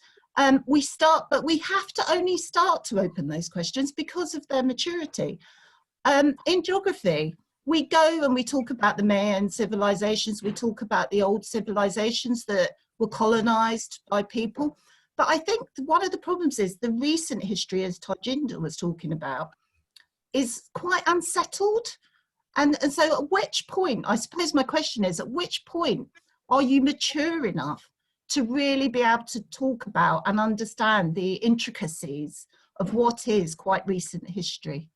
We start, but we have to only start to open those questions because of their maturity. In geography, we go and we talk about the Mayan civilizations, we talk about the old civilizations that were colonized by people. But I think one of the problems is the recent history, as Tarjinder was talking about, is quite unsettled. And so at which point, I suppose my question is, at which point are you mature enough to really be able to talk about and understand the intricacies of what is quite recent history?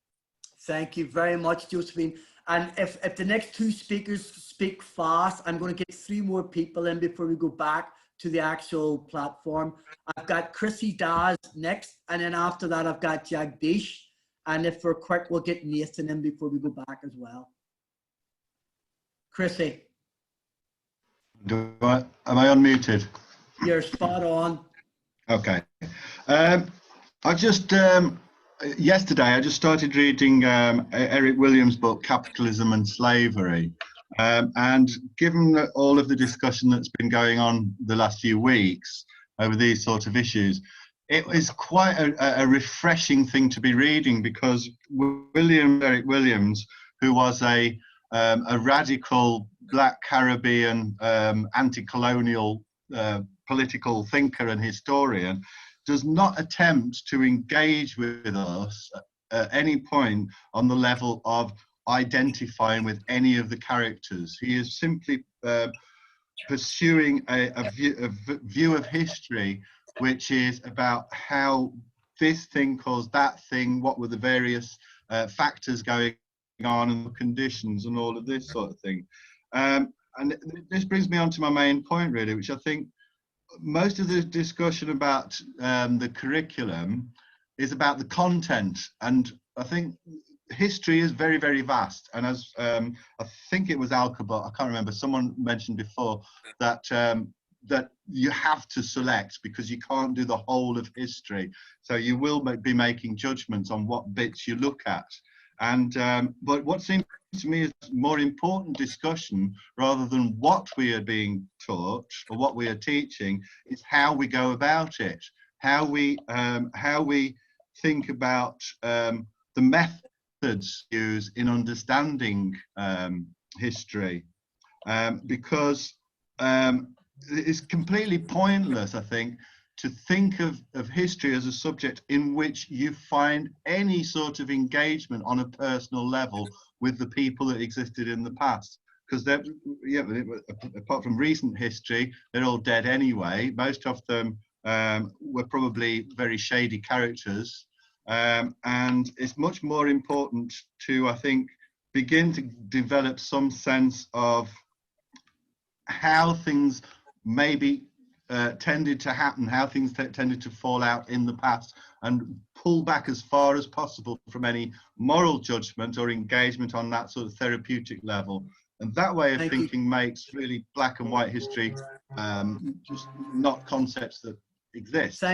Thank you very much, Josephine. And if the next two speakers speak fast, I'm going to get 3 more people in before we go back to the actual platform. I've got Chrissy Daz next, and then after that I've got Jagdish, and if we're quick we'll get Nathan in before we go back as well. Chrissy. Am I unmuted? You're spot on. Okay. I just yesterday I just started reading Eric Williams' book Capitalism and Slavery, and given all of the discussion that's been going on the last few weeks over these sort of issues, it was quite a refreshing thing to be reading, because Eric Williams, who was a radical Black Caribbean anti-colonial political thinker and historian, does not attempt to engage with us at any point on the level of identifying with any of the characters. He is simply pursuing a view of history which is about how this thing caused that thing, what were the various factors going on and the conditions and all of this sort of thing. And this brings me on to my main point really, which I think most of the discussion about the curriculum is about the content, and I think history is very, very vast. And as I think it was Alka, but I can't remember, someone mentioned before that that you have to select because you can't do the whole of history. So you will be making judgments on what bits you look at. And but what seems to me is more important discussion, rather than what we are being taught or what we are teaching, is how we go about it, how we think about the methods used in understanding history, because it's completely pointless, I think, to think of history as a subject in which you find any sort of engagement on a personal level with the people that existed in the past. Because yeah, apart from recent history, they're all dead anyway. Most of them were probably very shady characters. And it's much more important to, I think, begin to develop some sense of how things maybe tended to happen, how things tended to fall out in the past, and pull back as far as possible from any moral judgment or engagement on that sort of therapeutic level. And that way of thinking makes really black and white history just not concepts that exist.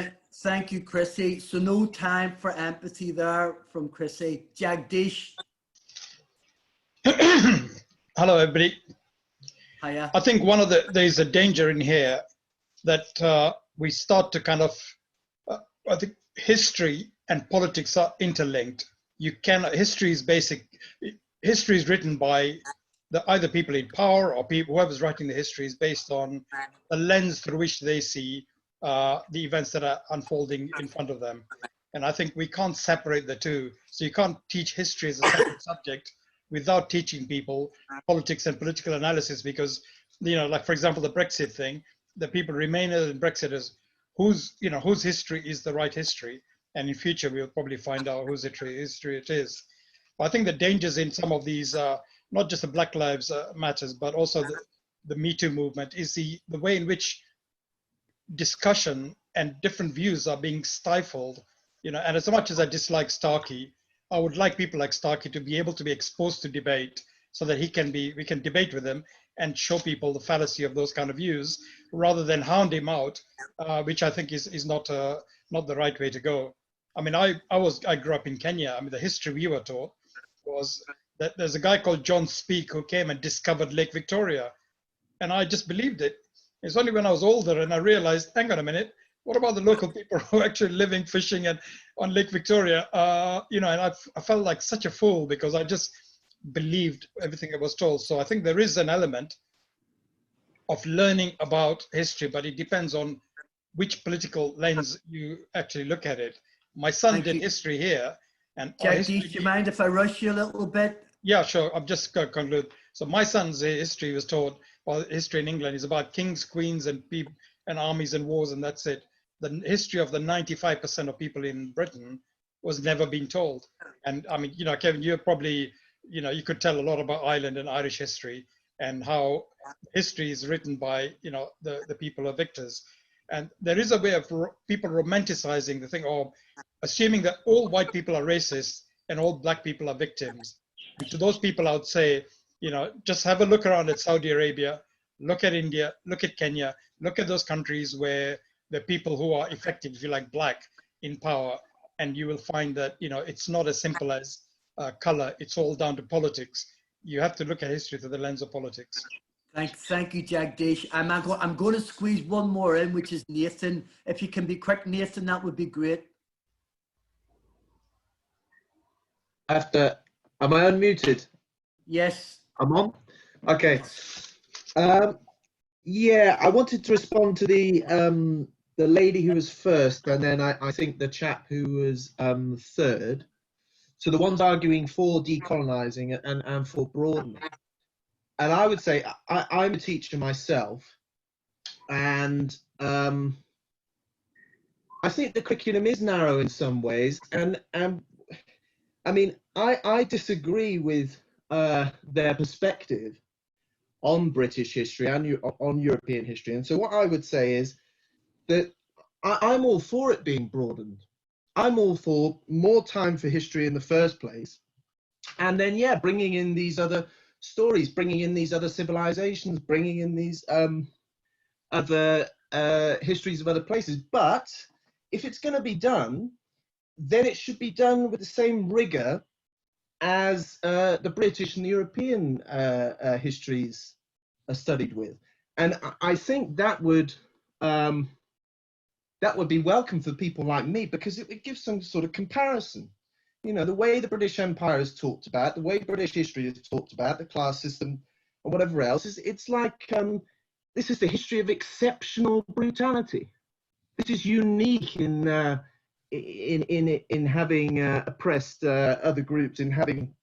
Thank you, Chrissy. So no time for empathy there from Chrissy. Jagdish. Hello, everybody. Hiya. I think there's a danger in here that we start to kind of, I think history and politics are interlinked. History is written by either people in power or whoever's writing the history is based on the lens through which they see the events that are unfolding in front of them. And I think we can't separate the two. So you can't teach history as a separate subject without teaching people politics and political analysis, because, you know, like for example, the Brexit thing, the people Remainers and Brexiters, whose history is the right history, and in future we'll probably find out whose history it is. But I think the dangers in some of these, not just the Black Lives Matters, but also the Me Too movement, is the way in which discussion and different views are being stifled you know, and as much as I dislike Starkey, I would like people like Starkey to be able to be exposed to debate so that we can debate with him and show people the fallacy of those kind of views rather than hound him out, which I think is not the right way to go. I mean, I grew up in Kenya. I mean, the history we were taught was that there's a guy called John Speke who came and discovered Lake Victoria. And I just believed it. It's only when I was older and I realized, hang on a minute, what about the local people who are actually living, fishing and on Lake Victoria? You know, and I felt like such a fool because I just believed everything I was told. So I think there is an element of learning about history, but it depends on which political lens you actually look at it. My son did history here. And Jack, do you mind if I rush you a little bit? Yeah, sure. I'm just going to conclude. So my son's history was taught, well, history in England is about kings, queens, and people, and armies and wars, and that's it. The history of the 95% of people in Britain was never being told. And I mean, you know, Kevin, you're probably, you know, you could tell a lot about Ireland and Irish history and how history is written by, you know, the people are victors. And there is a way of people romanticizing the thing, or assuming that all white people are racist and all black people are victims. And to those people, I would say, you know, just have a look around at Saudi Arabia, look at India, look at Kenya, look at those countries where the people who are effective, if you like, black in power, and you will find that, you know, it's not as simple as color. It's all down to politics. You have to look at history through the lens of politics. Thank you, Jagdish. I'm going to squeeze one more in, which is Nathan. If you can be quick, Nathan, that would be great. Am I unmuted? Yes. I'm on? Okay. Yeah, I wanted to respond to the lady who was first, and then I think the chap who was third. So the ones arguing for decolonizing and for broadening. And I would say I'm a teacher myself, and I think the curriculum is narrow in some ways, and I mean I disagree with their perspective on British history and on European history. And so what I would say is that I'm all for it being broadened. I'm all for more time for history in the first place, and then yeah, bringing in these other stories, bringing in these other civilizations, bringing in these other histories of other places. But if it's going to be done, then it should be done with the same rigor as the British and the European histories are studied with. And I think that would be welcome for people like me, because it would give some sort of comparison. You know, the way the British Empire is talked about, the way British history is talked about, the class system and whatever else, it's like this is the history of exceptional brutality. This is unique in having oppressed other groups, in having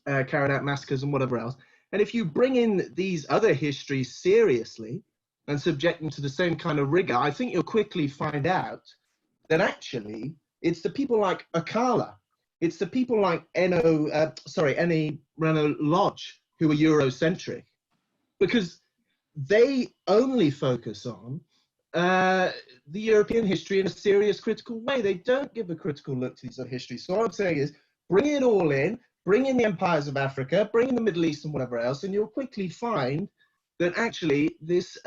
carried out massacres and whatever else. And if you bring in these other histories seriously and subject them to the same kind of rigor, I think you'll quickly find out that actually it's the people like Akala, it's the people like Eni Reno Lodge who are Eurocentric, because they only focus on the European history in a serious, critical way. They don't give a critical look to these other histories. So what I'm saying is, bring it all in, bring in the empires of Africa, bring in the Middle East and whatever else, and you'll quickly find that actually this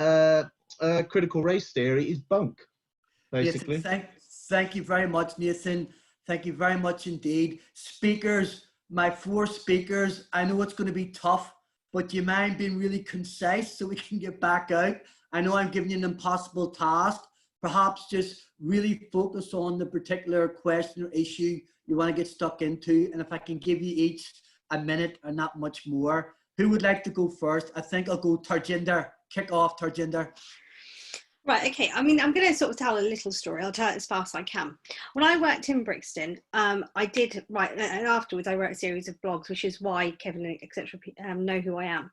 critical race theory is bunk, basically. Nathan, thank you very much, Nathan. Thank you very much indeed. Speakers, my 4 speakers, I know it's going to be tough, but do you mind being really concise so we can get back out? I know I'm giving you an impossible task. Perhaps just really focus on the particular question or issue you want to get stuck into. And if I can give you each a minute or not much more. Who would like to go first? I think I'll go Tarjinder. Kick off, Tarjinder. Right, okay. I mean, I'm going to sort of tell a little story. I'll tell it as fast as I can. When I worked in Brixton, I did write, and afterwards I wrote a series of blogs, which is why Kevin, etc., know who I am.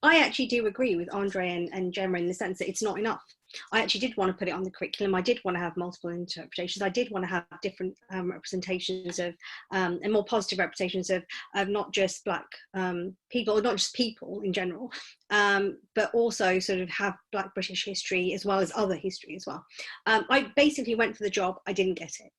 I actually do agree with Andre and Gemma in the sense that it's not enough. I actually did want to put it on the curriculum. I did want to have multiple interpretations. I did want to have different representations of, and more positive representations of not just Black people, or not just people in general, but also sort of have Black British history as well as other history as well. I basically went for the job. I didn't get it.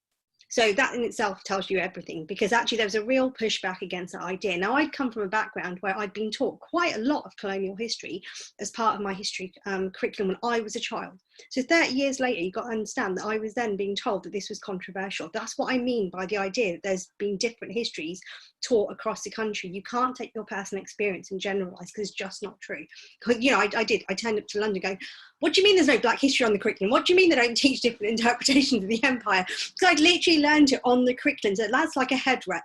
So that in itself tells you everything, because actually there was a real pushback against that idea. Now, I'd come from a background where I'd been taught quite a lot of colonial history as part of my history curriculum when I was a child. So 30 years later, you've got to understand that I was then being told that this was controversial. That's what I mean by the idea that there's been different histories taught across the country. You can't take your personal experience and generalise, because it's just not true. You know, I turned up to London going, what do you mean there's no black history on the curriculum? What do you mean they don't teach different interpretations of the empire? Because I'd literally learned it on the curriculum. So that's like a head wreck.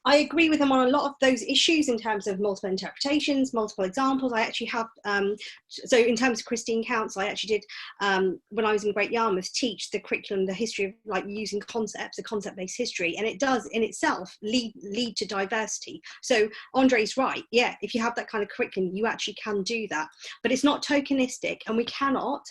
I agree with them on a lot of those issues in terms of multiple interpretations, multiple examples. I actually have, so in terms of Christine Counts, I actually did, when I was in Great Yarmouth, teach the curriculum, the history of like using concepts, the concept-based history, and it does in itself lead to diversity. So Andre's right, yeah, if you have that kind of curriculum, you actually can do that, but it's not tokenistic, and we cannot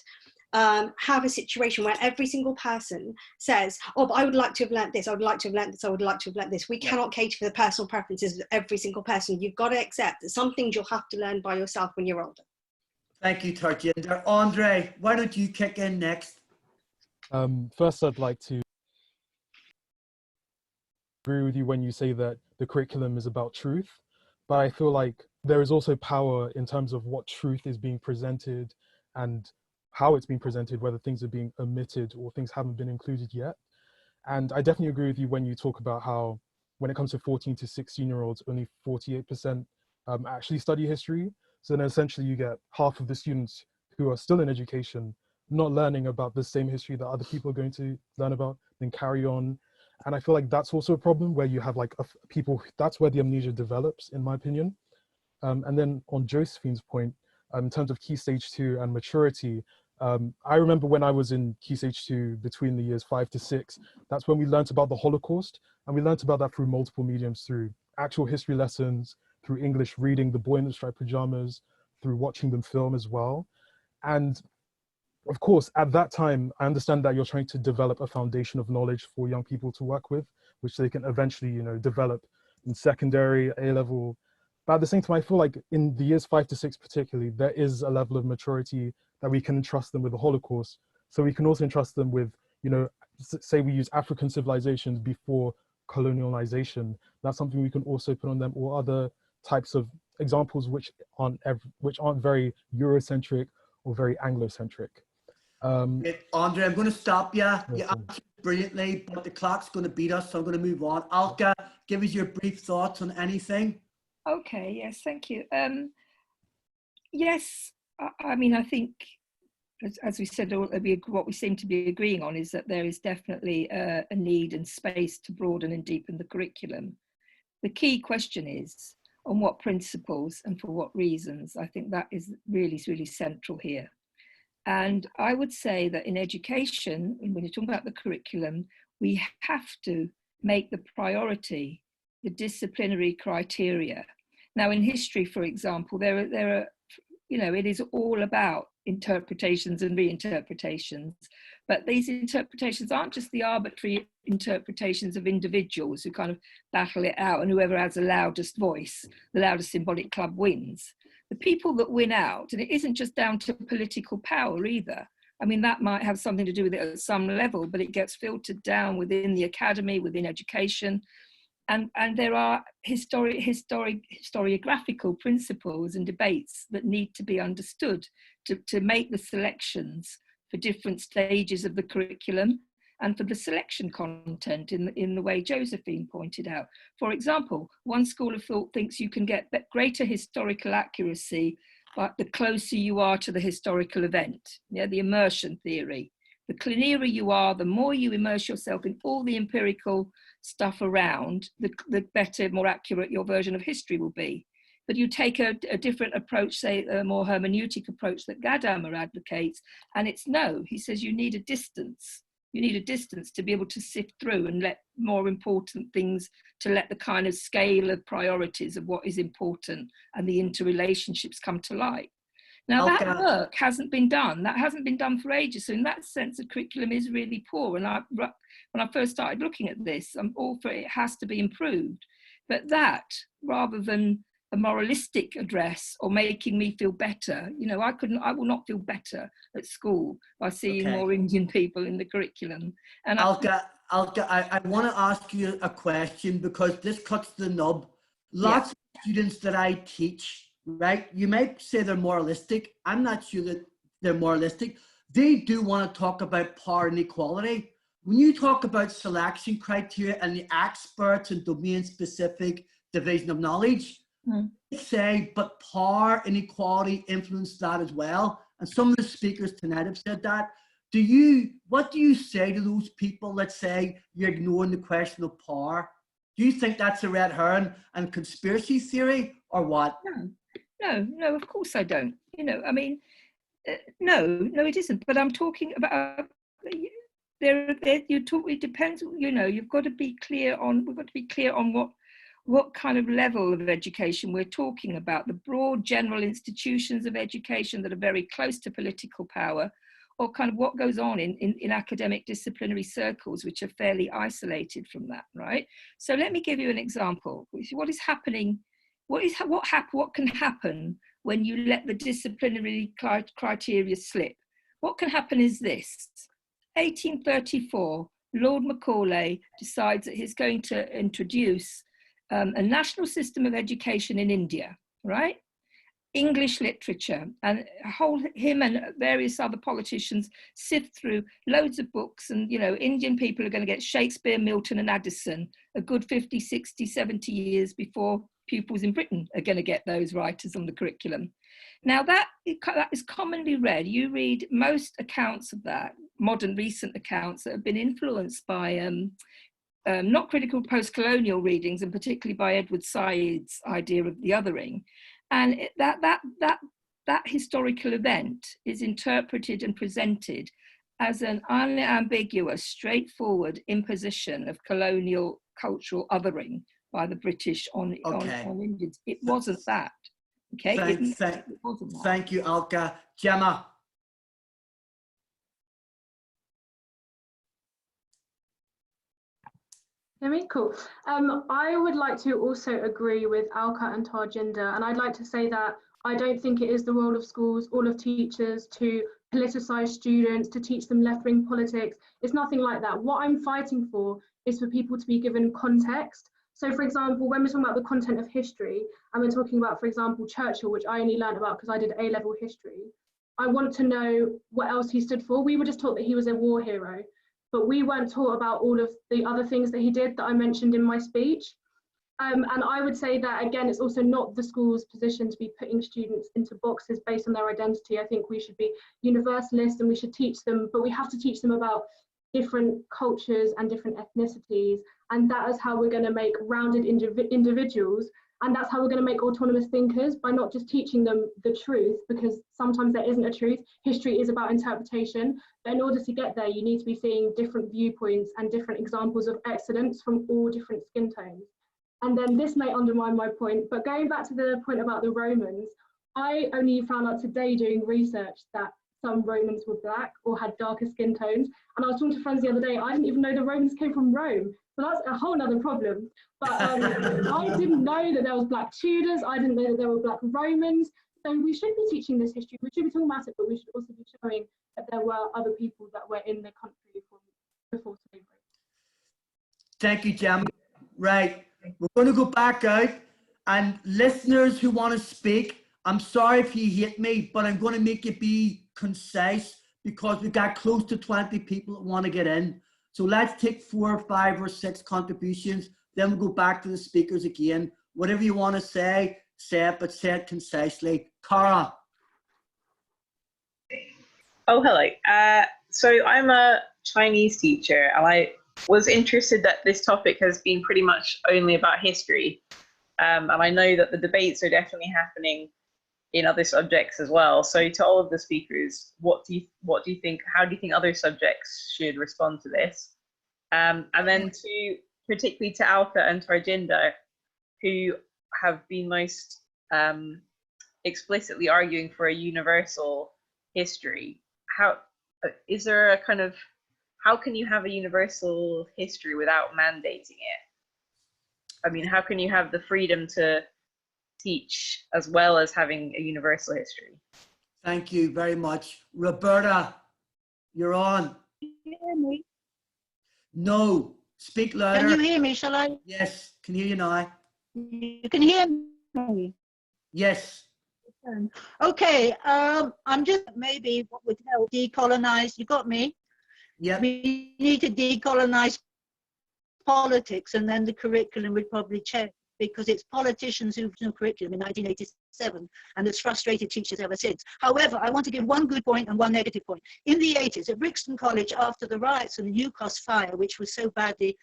have a situation where every single person says, oh, but I would like to have learnt this, I would like to have learnt this, I would like to have learnt this. We cannot cater for the personal preferences of every single person. You've got to accept that some things you'll have to learn by yourself when you're older. Thank you, Tarjinder. Andre, why don't you kick in next? First, I'd like to agree with you when you say that the curriculum is about truth, but I feel like there is also power in terms of what truth is being presented and how it's being presented, whether things are being omitted or things haven't been included yet. And I definitely agree with you when you talk about how, when it comes to 14 to 16-year-olds, only 48% actually study history. So then essentially you get half of the students who are still in education not learning about the same history that other people are going to learn about, then carry on. And I feel like that's also a problem where you have like people, that's where the amnesia develops, in my opinion. And then on Josephine's point, in terms of Key Stage 2 and maturity, I remember when I was in Key Stage 2 between the years 5 to 6, that's when we learned about the Holocaust, and we learned about that through multiple mediums, through actual history lessons, through English reading The Boy in the Striped Pajamas, through watching them film as well. And of course, at that time, I understand that you're trying to develop a foundation of knowledge for young people to work with, which they can eventually, you know, develop in secondary, A-level. But at the same time, I feel like in the years 5 to 6 particularly, there is a level of maturity that we can entrust them with the Holocaust. So we can also entrust them with, you know, say we use African civilizations before colonialization. That's something we can also put on them, or other types of examples which aren't very Eurocentric or very Anglocentric. Andre, I'm going to stop you. You answered brilliantly, but the clock's going to beat us, so I'm going to move on. Alka, give us your brief thoughts on anything. Okay, yes, thank you. Yes, I mean, I think, as we said, what we seem to be agreeing on is that there is definitely a need and space to broaden and deepen the curriculum. The key question is, on what principles and for what reasons? I think that is really, really central here. And I would say that in education, when you're talking about the curriculum, we have to make the priority the disciplinary criteria. Now, in history, for example, there are, you know, it is all about interpretations and reinterpretations, but these interpretations aren't just the arbitrary interpretations of individuals who kind of battle it out, and whoever has the loudest voice, the loudest symbolic club wins. The people that win out, and it isn't just down to political power either. I mean, that might have something to do with it at some level, but it gets filtered down within the academy, within education. And there are historiographical principles and debates that need to be understood to make the selections for different stages of the curriculum and for the selection content in the way Josephine pointed out. For example, one school of thought thinks you can get greater historical accuracy but the closer you are to the historical event, yeah, the immersion theory. The nearer you are, the more you immerse yourself in all the empirical stuff around, the better, more accurate your version of history will be. But you take a different approach, say a more hermeneutic approach that Gadamer advocates, and it's no, he says you need a distance. You need a distance to be able to sift through and let more important things, to let the kind of scale of priorities of what is important and the interrelationships come to light. Now that work hasn't been done. That hasn't been done for ages. So in that sense, the curriculum is really poor. And when I first started looking at this, I'm all for it has to be improved. But that, rather than a moralistic address or making me feel better. You know, I will not feel better at school by seeing more Indian people in the curriculum. And Alka, I want to ask you a question, because this cuts the nub. Lots of students that I teach, right, you might say they're moralistic. I'm not sure that they're moralistic. They do want to talk about power and equality. When you talk about selection criteria and the experts and domain-specific division of knowledge, they say, but power and equality influence that as well. And some of the speakers tonight have said that. What do you say to those people that say you're ignoring the question of power? Do you think that's a red herring and conspiracy theory, or what? No, of course I don't. You know, I mean, no, it isn't. But I'm talking about it depends. You know, we've got to be clear on what kind of level of education we're talking about. The broad general institutions of education that are very close to political power, or kind of what goes on in academic disciplinary circles, which are fairly isolated from that, right? So let me give you an example. What is happening? What can happen when you let the disciplinary criteria slip? What can happen is this. 1834, Lord Macaulay decides that he's going to introduce a national system of education in India, right? English literature, and him and various other politicians sift through loads of books, and you know, Indian people are going to get Shakespeare, Milton and Addison a good 50, 60, 70 years before pupils in Britain are going to get those writers on the curriculum. Now that is commonly read. You read most accounts of that, modern recent accounts that have been influenced by not critical post-colonial readings, and particularly by Edward Said's idea of the othering. And that historical event is interpreted and presented as an unambiguous, straightforward imposition of colonial cultural othering by the British on Indians. It wasn't that. Okay. It wasn't that. Thank you, Alka. Gemma. Hear me? Cool. I would like to also agree with Alka and Tarjinder, and I'd like to say that I don't think it is the role of schools, all of teachers, to politicise students, to teach them left-wing politics. It's nothing like that. What I'm fighting for is for people to be given context. So, for example, when we're talking about the content of history, and we're talking about, for example, Churchill, which I only learned about because I did A-level history, I want to know what else he stood for. We were just taught that he was a war hero, but we weren't taught about all of the other things that he did that I mentioned in my speech. And I would say that, again, it's also not the school's position to be putting students into boxes based on their identity. I think we should be universalist, and we should teach them, but we have to teach them about different cultures and different ethnicities. And that is how we're going to make rounded individuals. And that's how we're going to make autonomous thinkers, by not just teaching them the truth, because sometimes there isn't a truth. History is about interpretation. But in order to get there, you need to be seeing different viewpoints and different examples of excellence from all different skin tones. And then this may undermine my point, but going back to the point about the Romans, I only found out today doing research that some Romans were black or had darker skin tones. And I was talking to friends the other day, I didn't even know the Romans came from Rome. So that's a whole other problem. But I didn't know that there was black Tudors. I didn't know that there were black Romans. So we should be teaching this history. We should be talking about it, but we should also be showing that there were other people that were in the country before slavery. Thank you, Gemma. Right, we're going to go back out, and listeners who want to speak, I'm sorry if you hate me, but I'm going to make it be concise, because we've got close to 20 people that want to get in. So let's take 4 or 5 or 6 contributions, then we'll go back to the speakers again. Whatever you want to say it, but say it concisely. Cara. Oh, hello. So I'm a Chinese teacher, and I was interested that this topic has been pretty much only about history. And I know that the debates are definitely happening in other subjects as well. So to all of the speakers, what do you think, how do you think other subjects should respond to this? And then particularly to Alka and Tarjinder, who have been most explicitly arguing for a universal history, how can you have a universal history without mandating it? I mean, how can you have the freedom to teach, as well as having a universal history. Thank you very much. Roberta, you're on. Can you hear me? No, speak louder. Can you hear me? Shall I? Yes, can hear you now. You can hear me? Yes. Okay, I'm just maybe what would help decolonize. You got me? Yeah. We need to decolonize politics, and then the curriculum would probably change, because it's politicians who've no curriculum in 1987, and it's frustrated teachers ever since. However, I want to give one good point and one negative point. In the 80s at Brixton College, after the riots and the Newcastle fire, which was so badly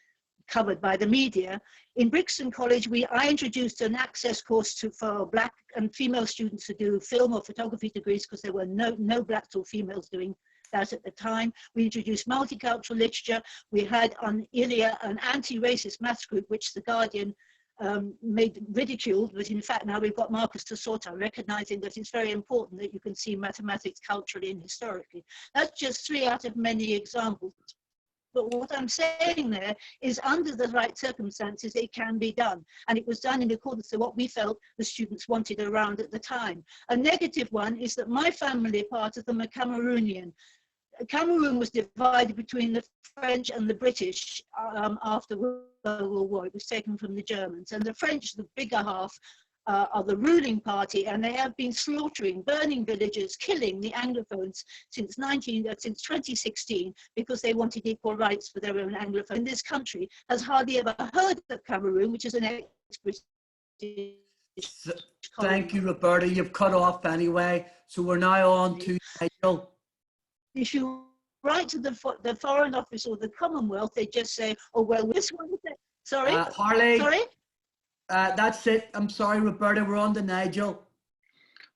covered by the media, in Brixton College, I introduced an access course for black and female students to do film or photography degrees, because there were no blacks or females doing that at the time. We introduced multicultural literature. We had on ILIA an anti-racist maths group, which The Guardian made ridiculed, but in fact now we've got Marcus Tosota recognizing that it's very important that you can see mathematics culturally and historically. That's just 3 out of many examples. But what I'm saying there is, under the right circumstances, it can be done. And it was done in accordance to what we felt the students wanted around at the time. A negative one is that my family, part of them, are Cameroonian. Cameroon was divided between the French and the British after World War. It was taken from the Germans. And the French, the bigger half, are the ruling party, and they have been slaughtering, burning villages, killing the Anglophones since 2016, because they wanted equal rights for their own Anglophone. And this country has hardly ever heard of Cameroon, which is an ex-British. Thank you, Roberta. You've cut off anyway. So we're now on to Nigel. If you write to the Foreign Office or the Commonwealth, they just say, oh, well, this one is it. Sorry? Harley. Sorry? That's it. I'm sorry, Roberta. We're on to Nigel.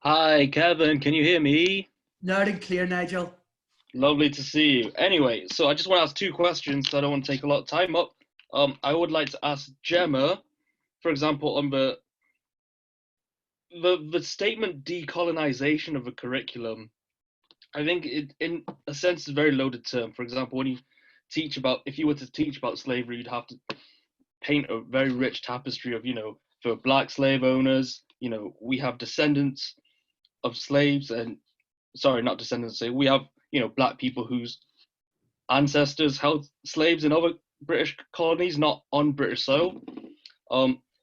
Hi, Kevin. Can you hear me? Loud and clear, Nigel. Lovely to see you. Anyway, so I just want to ask 2 questions, so I don't want to take a lot of time up. I would like to ask Gemma, for example, on the statement decolonization of a curriculum. I think it, in a sense, is a very loaded term. For example, when you teach about, if you were to teach about slavery, you'd have to paint a very rich tapestry of, for black slave owners, we have descendants of slaves, and sorry, not descendants, we have, black people whose ancestors held slaves in other British colonies, not on British soil.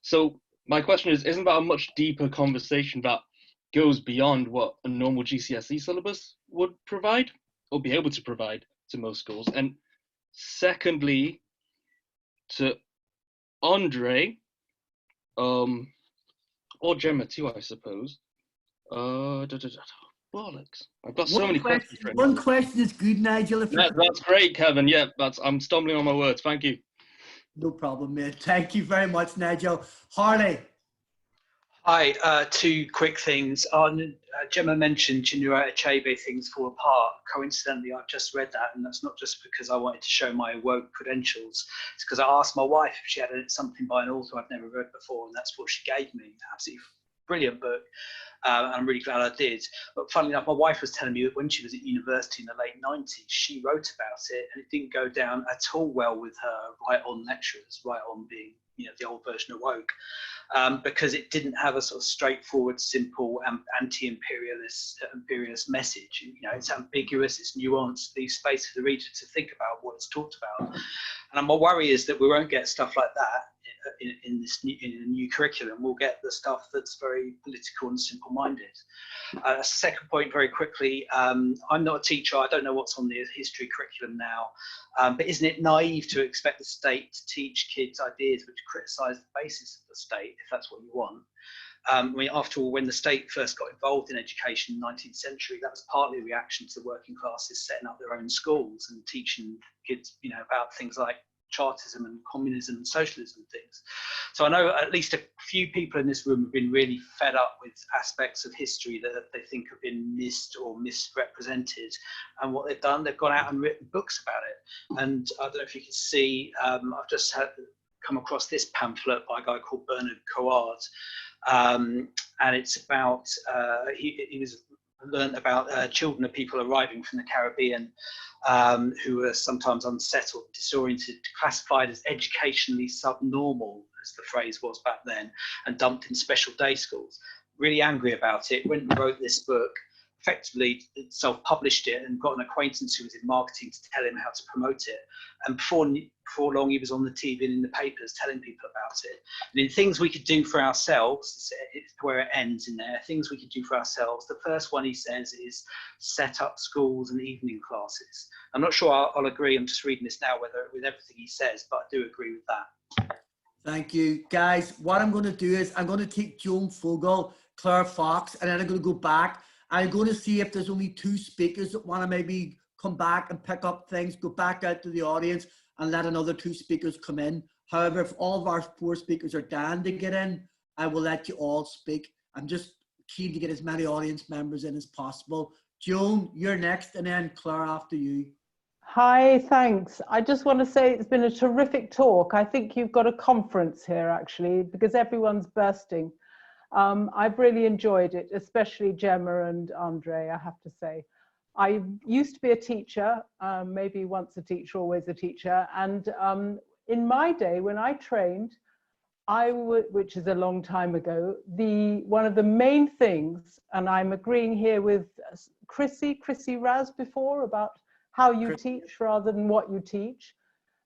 So my question is, isn't that a much deeper conversation that goes beyond what a normal GCSE syllabus would provide or be able to provide to most schools? And secondly, to Andre, or Gemma too, I suppose. Bollocks! I've got so many questions. One question is good, Nigel. That's great, Kevin. Yeah, I'm stumbling on my words. Thank you. No problem, mate. Thank you very much, Nigel. Harley. Hi, 2 quick things. Gemma mentioned Chinua Achebe, Things Fall Apart. Coincidentally, I've just read that, and that's not just because I wanted to show my woke credentials. It's because I asked my wife if she had something by an author I've never read before, and that's what she gave me. Absolutely brilliant book, and I'm really glad I did. But funnily enough, my wife was telling me that when she was at university in the late 90s, she wrote about it, and it didn't go down at all well with her right-on lecturers, right-on being, the old version of woke. Because it didn't have a sort of straightforward, simple, anti-imperialist message. It's ambiguous, it's nuanced, leaves space for the reader to think about what it's talked about. And my worry is that we won't get stuff like that in a new curriculum. We'll get the stuff that's very political and simple-minded. Second point, very quickly, I'm not a teacher. I don't know what's on the history curriculum now, but isn't it naive to expect the state to teach kids ideas which criticise the basis of the state, if that's what you want? After all, when the state first got involved in education in the 19th century, that was partly a reaction to the working classes setting up their own schools and teaching kids, about things like Chartism and communism and socialism and things. So I know at least a few people in this room have been really fed up with aspects of history that they think have been missed or misrepresented. And what they've done, they've gone out and written books about it. And I don't know if you can see, I've just come across this pamphlet by a guy called Bernard Coard. And it's about, he was learned about children of people arriving from the Caribbean who are sometimes unsettled, disoriented, classified as educationally subnormal. as the phrase was back then, and dumped in special day schools. Really angry about it, went and wrote this book, effectively self-published it, and got an acquaintance who was in marketing to tell him how to promote it. And before long, he was on the TV and in the papers telling people about it. And in things we could do for ourselves, it's where it ends in there, things we could do for ourselves. The first one he says is set up schools and evening classes. I'm not sure I'll agree, I'm just reading this now, with everything he says, but I do agree with that. Thank you. Guys, what I'm going to do is I'm going to take Joan Fogel, Claire Fox, and then I'm going to go back. I'm going to see if there's only 2 speakers that want to maybe come back and pick up things, go back out to the audience and let another 2 speakers come in. However, if all of our 4 speakers are down to get in, I will let you all speak. I'm just keen to get as many audience members in as possible. Joan, you're next, and then Claire after you. Hi, thanks. I just want to say it's been a terrific talk. I think you've got a conference here, actually, because everyone's bursting. I've really enjoyed it, especially Gemma and Andre, I have to say. I used to be a teacher, maybe once a teacher, always a teacher. And in my day, when I trained, which is a long time ago, one of the main things, and I'm agreeing here with Chrissy Raz before about how you teach rather than what you teach.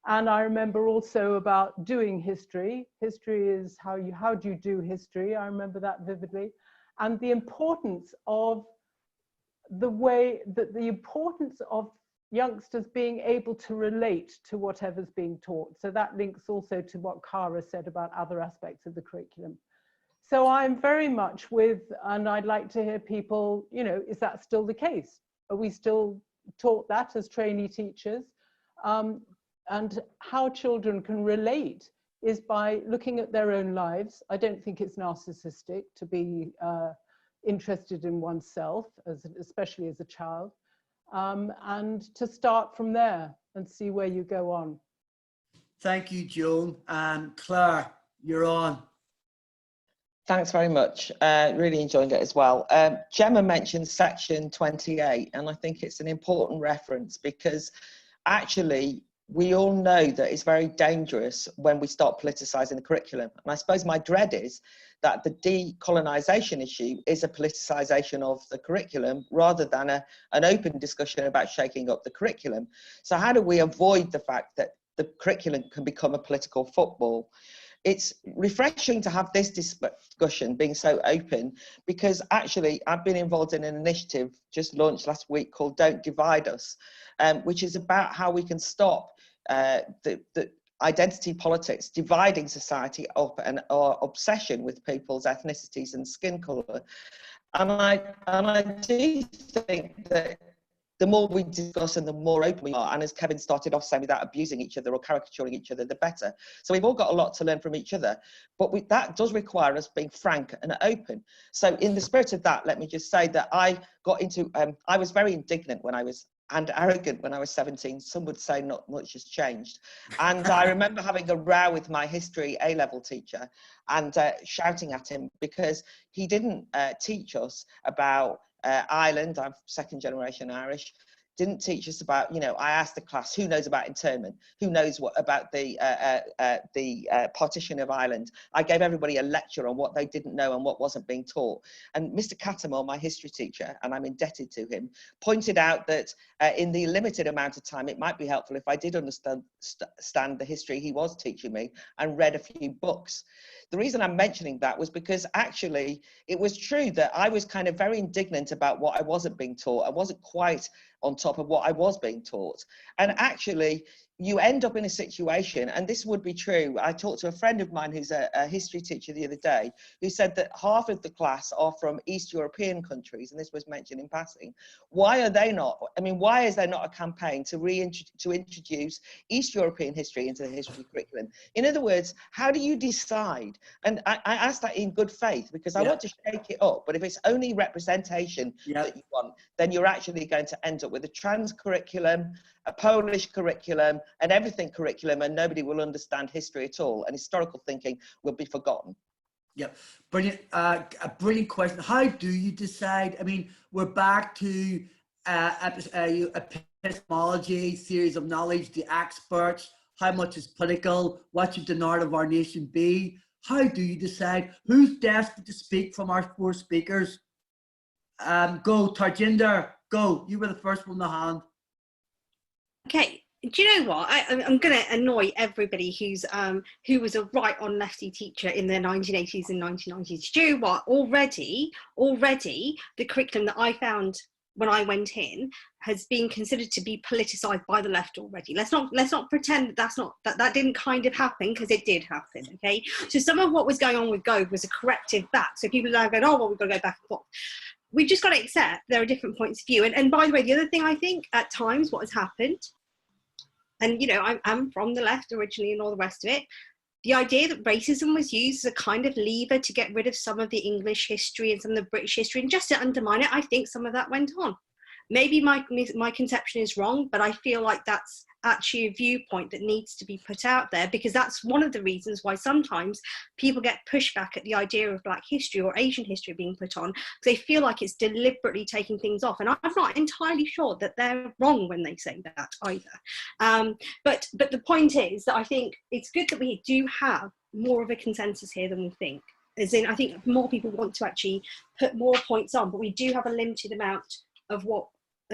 And I remember also about doing history. History is how do you do history? I remember that vividly. And the importance of the importance of youngsters being able to relate to whatever's being taught. So that links also to what Cara said about other aspects of the curriculum. So I'm very much with, and I'd like to hear people, is that still the case? Are we still taught that as trainee teachers? And how children can relate is by looking at their own lives. I don't think it's narcissistic to be interested in oneself, especially as a child, and to start from there and see where you go on. Thank you, Joan. And Claire, you're on. Thanks very much. Really enjoyed it as well. Gemma mentioned section 28, and I think it's an important reference because actually we all know that it's very dangerous when we start politicising the curriculum. And I suppose my dread is that the de-colonisation issue is a politicisation of the curriculum rather than an open discussion about shaking up the curriculum. So how do we avoid the fact that the curriculum can become a political football? It's refreshing to have this discussion being so open because actually I've been involved in an initiative just launched last week called Don't Divide Us, which is about how we can stop the identity politics dividing society up and our obsession with people's ethnicities and skin colour. And I do think that the more we discuss and the more open we are, and as Kevin started off saying, without abusing each other or caricaturing each other, the better. So we've all got a lot to learn from each other, but that does require us being frank and open. So in the spirit of that, let me just say that I got into, I was very indignant and arrogant when I was 17. Some would say not much has changed. And I remember having a row with my history A-level teacher and shouting at him because he didn't teach us about Ireland. I'm 2nd generation Irish. Didn't teach us about, I asked the class, who knows about internment? Who knows what about the partition of Ireland? I gave everybody a lecture on what they didn't know and what wasn't being taught. And Mr. Cattermole, my history teacher, and I'm indebted to him, pointed out that in the limited amount of time, it might be helpful if I did understand the history he was teaching me and read a few books. The reason I'm mentioning that was because actually it was true that I was kind of very indignant about what I wasn't being taught. I wasn't quite on top of what I was being taught. And actually, you end up in a situation, and this would be true. I talked to a friend of mine who's a history teacher the other day, who said that half of the class are from East European countries, and this was mentioned in passing. Why are they not? I mean, why is there not a campaign to introduce East European history into the history curriculum? In other words, how do you decide? And I asked that in good faith because I want to shake it up, but if it's only representation that you want, then you're actually going to end up with a trans curriculum, a Polish curriculum, and everything curriculum, and nobody will understand history at all, and historical thinking will be forgotten. Yeah, brilliant. A brilliant question. How do you decide? I mean, we're back to epistemology, theories of knowledge, the experts. how much is political, what should the narrative of our nation be? How do you decide? Who's desperate to speak from our 4 speakers? Go, Tarjinder, go. You were the first one to hand. Okay, do you know what? I'm going to annoy everybody who was a right on lefty teacher in the 1980s and 1990s. Do you know what? Already, the curriculum that I found when I went in has been considered to be politicized by the left already. Let's not pretend that didn't kind of happen, because it did happen. Okay, so some of what was going on with Gove was a corrective back. So people are now going, oh well, we've got to go back and forth. We've just got to accept there are different points of view. And by the way, the other thing I think at times what has happened, and you know, I'm from the left originally and all the rest of it, the idea that racism was used as a kind of lever to get rid of some of the English history and some of the British history, and just to undermine it, I think some of that went on. Maybe my conception is wrong, but I feel like that's actually a viewpoint that needs to be put out there, because that's one of the reasons why sometimes people get pushback at the idea of Black history or Asian history being put on, because they feel like it's deliberately taking things off. And I'm not entirely sure that they're wrong when they say that either. But the point is that I think it's good that we do have more of a consensus here than we think. As in, I think more people want to actually put more points on, but we do have a limited amount of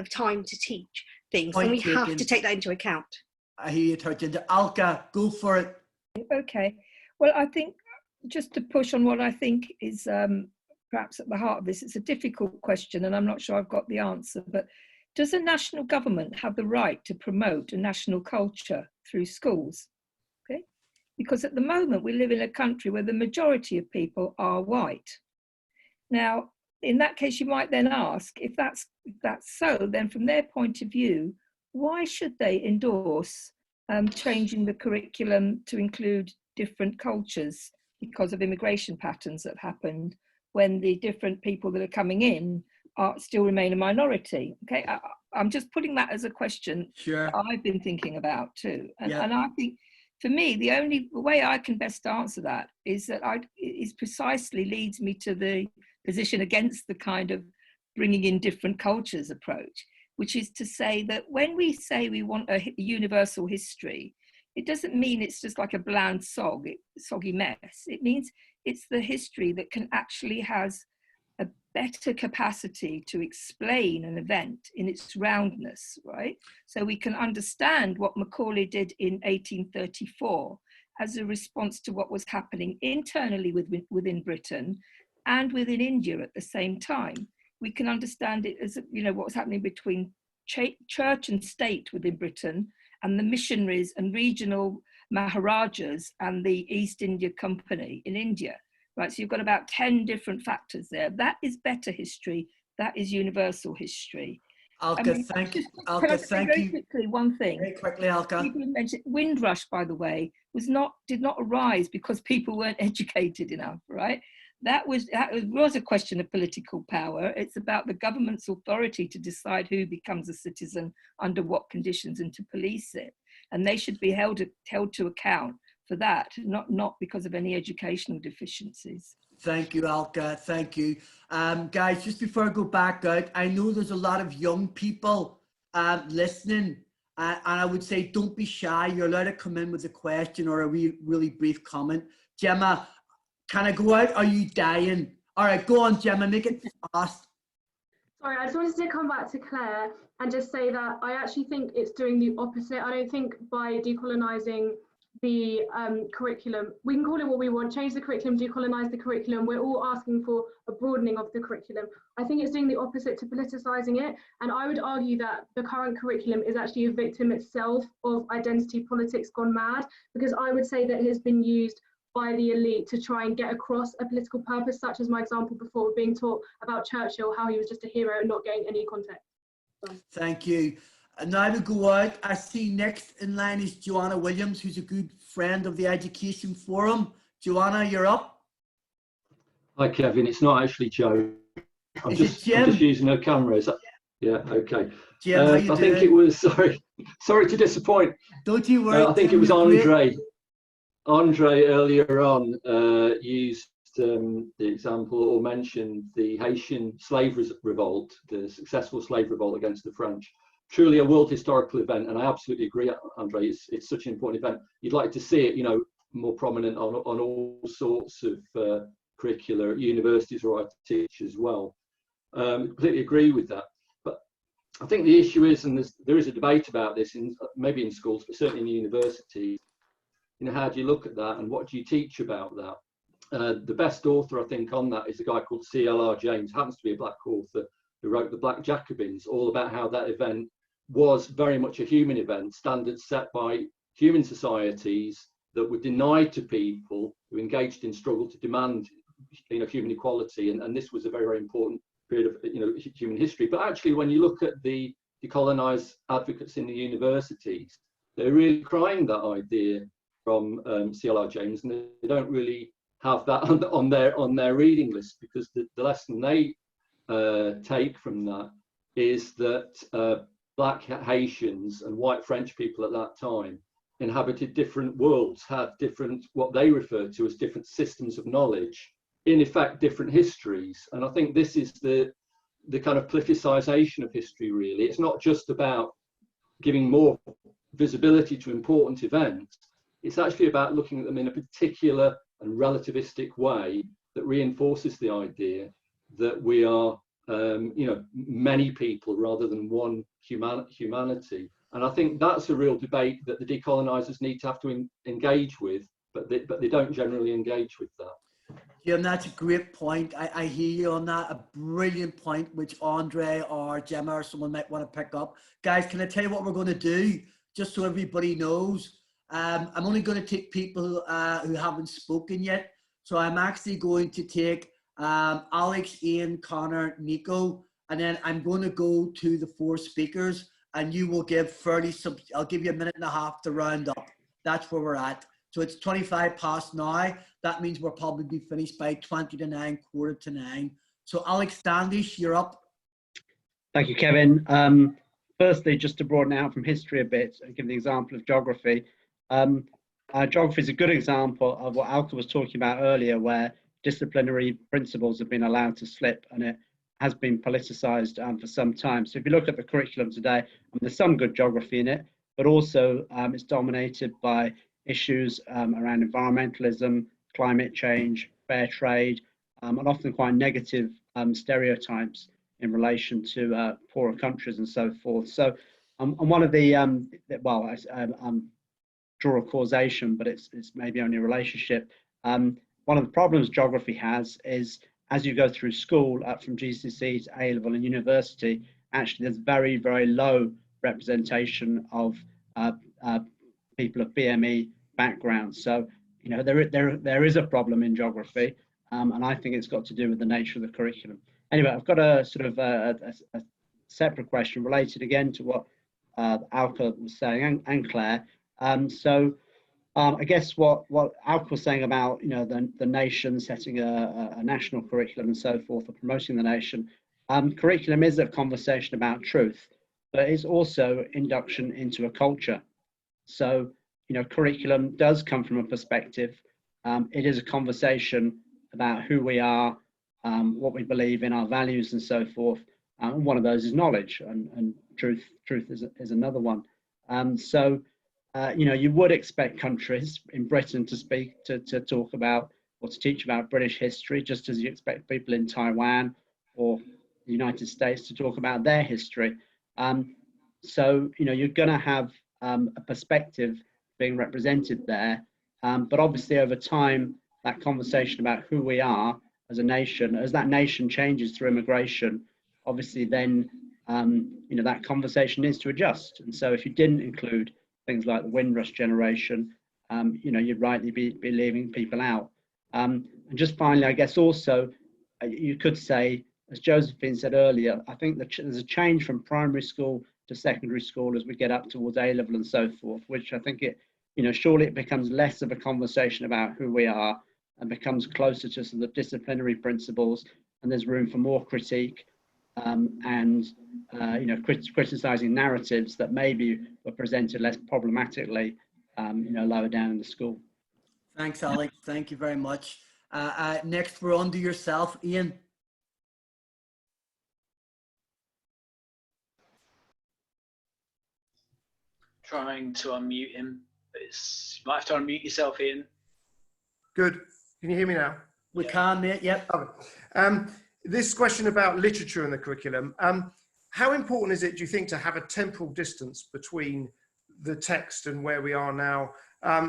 time to teach things, and we have to take that into account. I hear you, Tarjinder. Alka, go for it. Okay. Well, I think just to push on what I think is perhaps at the heart of this, it's a difficult question, and I'm not sure I've got the answer, but does a national government have the right to promote a national culture through schools? Okay. Because at the moment we live in a country where the majority of people are white. Now, in that case, you might then ask, if that's so, then from their point of view, why should they endorse changing the curriculum to include different cultures because of immigration patterns that have happened, when the different people that are coming in still remain a minority? Okay, I'm just putting that as a question that I've been thinking about too. And I think, for me, the way I can best answer that is that precisely leads me to the position against the kind of bringing in different cultures approach, which is to say that when we say we want a universal history, it doesn't mean it's just like a bland soggy mess. It means it's the history that can actually has a better capacity to explain an event in its roundness, right? So we can understand what Macaulay did in 1834 as a response to what was happening internally within Britain and within India at the same time. We can understand it as, you know, what was happening between church and state within Britain and the missionaries and regional Maharajas and the East India Company in India, right? So you've got about 10 different factors there. That is better history. That is universal history. Alka, thank you. Alka, thank you. Quickly, one thing. Very quickly, Alka. People mentioned Windrush, by the way, did not arise because people weren't educated enough, right? That was a question of political power. It's about the government's authority to decide who becomes a citizen under what conditions and to police it. And they should be held to account for that, not because of any educational deficiencies. Thank you, Alka. Thank you. Guys, just before I go back out, I know there's a lot of young people listening. And I would say, don't be shy. You're allowed to come in with a question or a really brief comment. Gemma, can I go out? Are you dying? All right, go on, Gemma, make it fast. Sorry, I just wanted to come back to Claire and just say that I actually think it's doing the opposite. I don't think by decolonising the curriculum, we can call it what we want, change the curriculum, decolonise the curriculum, we're all asking for a broadening of the curriculum. I think it's doing the opposite to politicising it, and I would argue that the current curriculum is actually a victim itself of identity politics gone mad, because I would say that it has been used by the elite to try and get across a political purpose, such as my example before, being taught about Churchill, how he was just a hero and not getting any context. So. Thank you. And now to go out, I see next in line is Joanna Williams, who's a good friend of the Education Forum. Joanna, you're up. Hi, Kevin. It's not actually Jo. I'm just using her camera. Is that? Yeah, okay. Jim, how you I think it was, sorry to disappoint. Don't you worry. I think it was Andre. Andre earlier on used the example or mentioned the Haitian slave revolt, the successful slave revolt against the French, truly a world historical event, and I absolutely agree, Andre. It's such an important event. You'd like to see it, you know, more prominent on all sorts of curricula at universities or I teach as well. Completely agree with that. But I think the issue is, and there is a debate about this, maybe in schools, but certainly in the universities. You know, how do you look at that, and what do you teach about that? The best author, I think, on that is a guy called C.L.R. James, happens to be a black author, who wrote The Black Jacobins, all about how that event was very much a human event, standards set by human societies that were denied to people who engaged in struggle to demand, you know, human equality. And this was a very, very important period of, you know, human history. But actually, when you look at the decolonized advocates in the universities, they're really crying that idea from C.L.R. James, and they don't really have that on their reading list, because the lesson they take from that is that black Haitians and white French people at that time inhabited different worlds, had different, what they referred to as different systems of knowledge, in effect different histories. And I think this is the kind of politicization of history, really. It's not just about giving more visibility to important events. It's actually about looking at them in a particular and relativistic way that reinforces the idea that we are, you know, many people rather than one humanity. And I think that's a real debate that the decolonizers need to have to engage with, but they don't generally engage with that. Jim, that's a great point. I hear you on that. A brilliant point, which Andre or Gemma or someone might want to pick up. Guys, can I tell you what we're going to do, just so everybody knows? I'm only going to take people who haven't spoken yet. So I'm actually going to take Alex, Ian, Connor, Nico, and then I'm going to go to the 4 speakers, and you will give I'll give you a minute and a half to round up. That's where we're at. So it's 25 past now. That means we'll probably be finished by 20 to 9, quarter to 9. So Alex Standish, you're up. Thank you, Kevin. Firstly, just to broaden out from history a bit and give the example of geography. Geography is a good example of what Alka was talking about earlier, where disciplinary principles have been allowed to slip, and it has been politicized for some time. So if you look at the curriculum today, there's some good geography in it, but also it's dominated by issues around environmentalism, climate change, fair trade, and often quite negative stereotypes in relation to poorer countries and so forth. So and one of the, draw a causation, but it's maybe only a relationship. One of the problems geography has is, as you go through school, from GCSE to A-level and university, actually there's very, very low representation of people of BME backgrounds. So, you know, there is a problem in geography, and I think it's got to do with the nature of the curriculum. Anyway, I've got a sort of a separate question related again to what Alka was saying and Claire. I guess what Alka was saying about, you know, the nation setting a national curriculum and so forth, for promoting the nation. Curriculum is a conversation about truth, but it's also induction into a culture. So, you know, curriculum does come from a perspective. It is a conversation about who we are, what we believe in, our values and so forth. And one of those is knowledge, and truth is another one. You know, you would expect countries in Britain to talk about or to teach about British history, just as you expect people in Taiwan or the United States to talk about their history. So, you know, you're going to have a perspective being represented there. But obviously, over time, that conversation about who we are as a nation, as that nation changes through immigration, obviously then, you know, that conversation needs to adjust. And so if you didn't include things like the Windrush generation, you know, you'd rightly be leaving people out. And just finally, I guess also, you could say, as Josephine said earlier, I think that there's a change from primary school to secondary school as we get up towards A-level and so forth, which I think it, you know, surely it becomes less of a conversation about who we are and becomes closer to some of the disciplinary principles, and there's room for more critique and you know, criticizing narratives that maybe were presented less problematically, you know, lower down in the school. Thanks, Alex. Thank you very much. Next, we're on to yourself, Ian. trying to unmute him. You might have to unmute yourself, Ian. Good. Can you hear me now? We can, mate. Yep. This question about literature in the curriculum. How important is it, do you think, to have a temporal distance between the text and where we are now?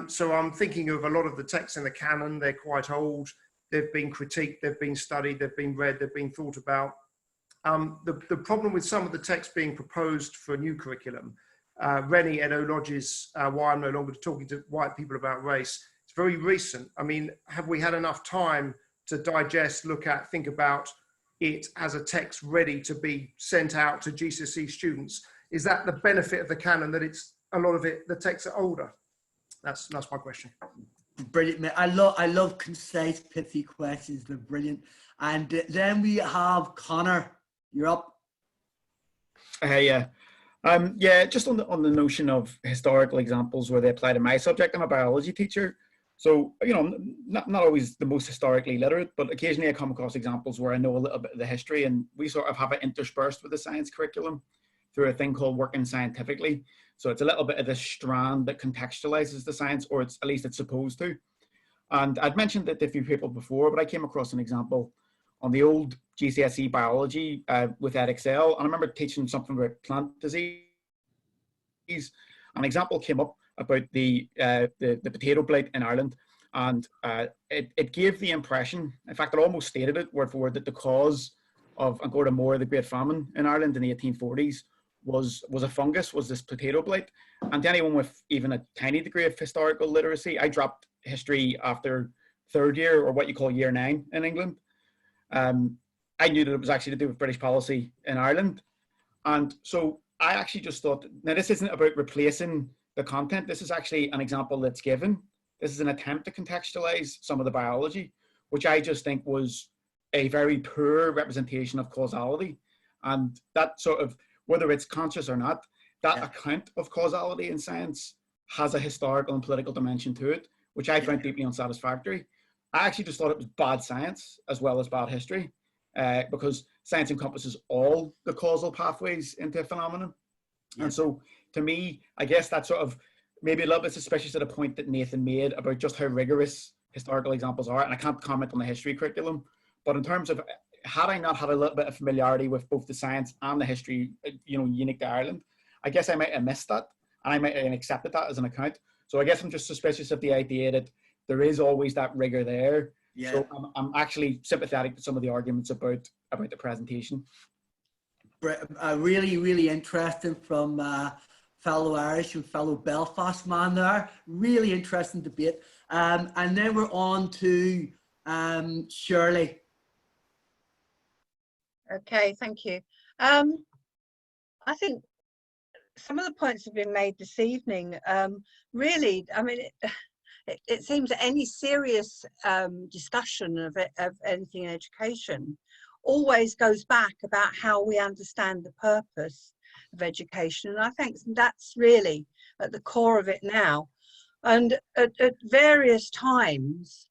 So I'm thinking of a lot of the texts in the canon. They're quite old. They've been critiqued. They've been studied. They've been read. They've been thought about. The problem with some of the texts being proposed for a new curriculum, Rennie Edo Lodge's Why I'm No Longer Talking to White People About Race, it's very recent. I mean, have we had enough time to digest, look at, think about it as a text ready to be sent out to GCSE students? Is that the benefit of the canon, that it's a lot of it, the texts are older? That's my question. Brilliant, mate. I love concise, pithy questions. They're brilliant. And then we have Connor. You're up. Yeah. Yeah, just on the notion of historical examples where they apply to my subject. I'm a biology teacher, so not always the most historically literate, but occasionally I come across examples where I know a little bit of the history, and we sort of have it interspersed with the science curriculum through a thing called working scientifically. So it's a little bit of this strand that contextualizes the science, or at least it's supposed to. And I'd mentioned it to a few people before, but I came across an example on the old GCSE biology with Edexcel, and I remember teaching something about plant disease. An example came up about the potato blight in Ireland, and it gave the impression, in fact, it almost stated it word for word, that the cause of Angora More, the Great Famine in Ireland in the 1840s, was a fungus, was this potato blight. And to anyone with even a tiny degree of historical literacy, I dropped history after third year, or what you call year 9 in England. I knew that it was actually to do with British policy in Ireland. And so I actually just thought, now this isn't about replacing the content. This is actually an example that's given. This is an attempt to contextualize some of the biology, which I just think was a very poor representation of causality. And that sort of, whether it's conscious or not, that account of causality in science has a historical and political dimension to it, which I found deeply unsatisfactory. I actually just thought it was bad science as well as bad history, because science encompasses all the causal pathways into a phenomenon. And so to me, I guess that's sort of maybe a little bit suspicious at a point that Nathan made about just how rigorous historical examples are. And I can't comment on the history curriculum, but in terms of, had I not had a little bit of familiarity with both the science and the history, unique to Ireland, I guess I might have missed that, and I might have accepted that as an account. So I guess I'm just suspicious of the idea that there is always that rigor there. Yeah. So I'm actually sympathetic to some of the arguments about the presentation. Really, really interesting from fellow Irish and fellow Belfast man there. Really interesting debate. And then we're on to Shirley. Okay, thank you. I think some of the points have been made this evening. Really, I mean, it seems that any serious discussion of anything in education always goes back about how we understand the purpose of education. And I think that's really at the core of it now. And at various times,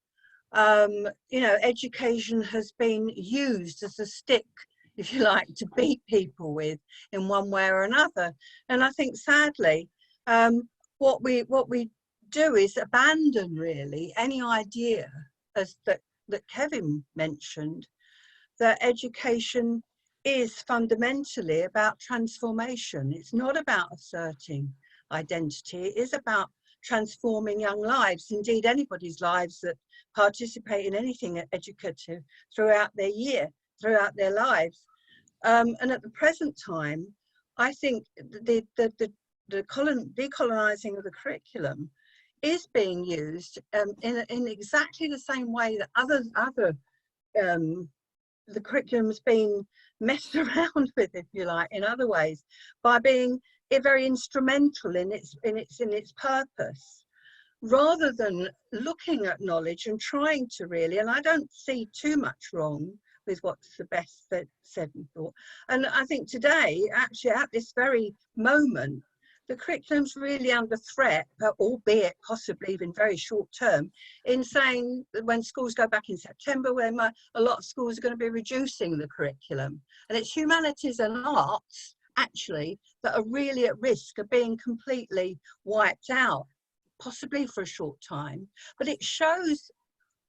education has been used as a stick, if you like, to beat people with in one way or another. And I think sadly, what we do is abandon really any idea, as that Kevin mentioned, that education is fundamentally about transformation. It's not about asserting identity. It is about transforming young lives, indeed anybody's lives that participate in anything educative throughout their year, throughout their lives. And at the present time, I think the decolonizing of the curriculum is being used in exactly the same way that the curriculum's been messed around with, if you like, in other ways, by being very instrumental in its purpose, rather than looking at knowledge and trying to really, and I don't see too much wrong with what's the best said and thought. And I think today, actually at this very moment, the curriculum's really under threat, albeit possibly even very short term, in saying that when schools go back in September, when a lot of schools are going to be reducing the curriculum. And it's humanities and arts, actually that are really at risk of being completely wiped out, possibly for a short time. But it shows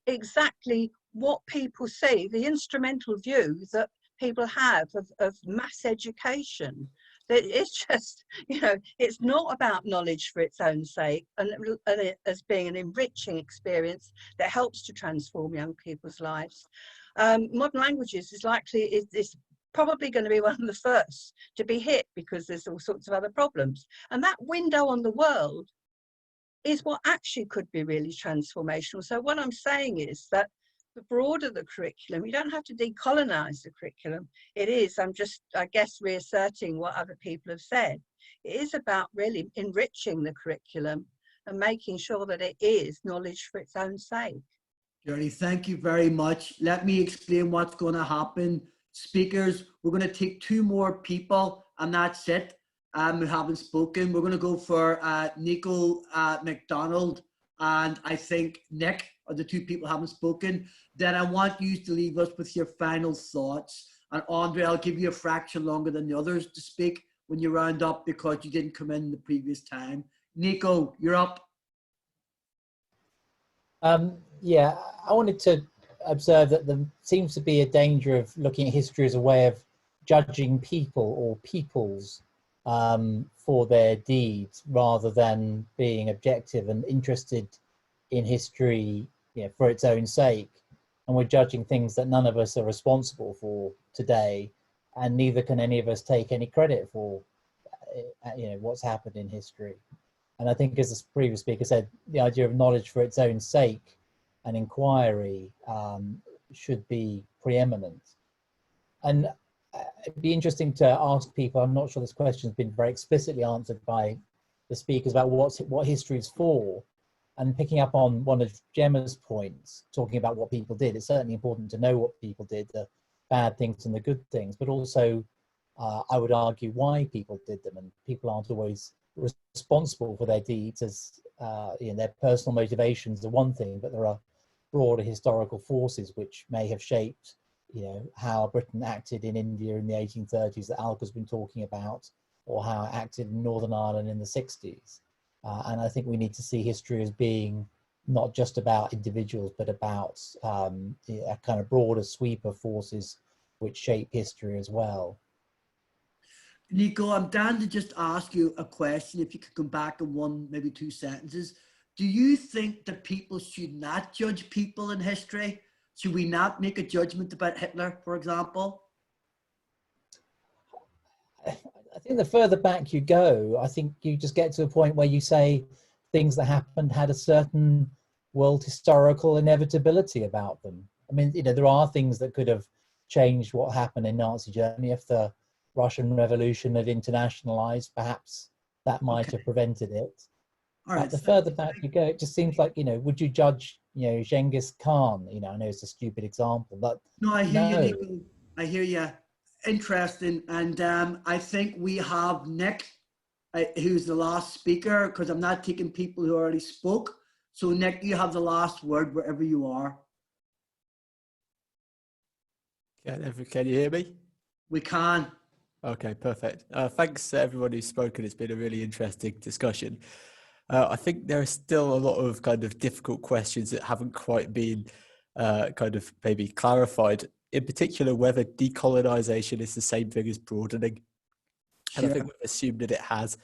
exactly what people see, the instrumental view that people have of mass education. That it's just, you know, it's not about knowledge for its own sake, and it as being an enriching experience that helps to transform young people's lives. Modern languages is probably going to be one of the first to be hit, because there's all sorts of other problems. And that window on the world is what actually could be really transformational. So what I'm saying is that the broader the curriculum, you don't have to decolonize the curriculum. It is, I guess, reasserting what other people have said. It is about really enriching the curriculum and making sure that it is knowledge for its own sake. Jerry, thank you very much. Let me explain what's going to happen. Speakers, we're going to take 2 more people, and that's it, who haven't spoken. We're going to go for Nico McDonald, and I think Nick are the 2 people who haven't spoken. Then I want you to leave us with your final thoughts. And Andre, I'll give you a fraction longer than the others to speak when you round up, because you didn't come in the previous time. Nico, you're up. Yeah, I wanted to observe that there seems to be a danger of looking at history as a way of judging people or peoples for their deeds, rather than being objective and interested in history, you know, for its own sake. And we're judging things that none of us are responsible for today, and neither can any of us take any credit for, you know, what's happened in history. And I think, as the previous speaker said, the idea of knowledge for its own sake and inquiry should be preeminent. And it'd be interesting to ask people, I'm not sure this question has been very explicitly answered by the speakers, about what history is for. And picking up on one of Gemma's points, talking about what people did, it's certainly important to know what people did, the bad things and the good things, but also I would argue why people did them. And people aren't always responsible for their deeds, as you know, their personal motivations are one thing, but there are broader historical forces which may have shaped, you know, how Britain acted in India in the 1830s that Alka's been talking about, or how it acted in Northern Ireland in the 60s. And I think we need to see history as being not just about individuals, but about a kind of broader sweep of forces which shape history as well. Nico, I'm down to just ask you a question, if you could come back in 1, maybe 2 sentences. Do you think that people should not judge people in history? Should we not make a judgment about Hitler, for example? I think the further back you go, I think you just get to a point where you say things that happened had a certain world historical inevitability about them. I mean, you know, there are things that could have changed what happened in Nazi Germany. If the Russian Revolution had internationalized, perhaps that might have prevented it. All right. But the further back you go, it just seems like, you know, would you judge, you know, Genghis Khan? You know, I know it's a stupid example, but no, I hear you, Nico. I hear you. Interesting. And I think we have Nick, who's the last speaker, because I'm not taking people who already spoke. So Nick, you have the last word wherever you are. Can you hear me? We can. Okay, perfect. Thanks to everyone who's spoken. It's been a really interesting discussion. I think there are still a lot of kind of difficult questions that haven't quite been kind of maybe clarified. In particular, whether decolonisation is the same thing as broadening. And I think we've assumed that it has.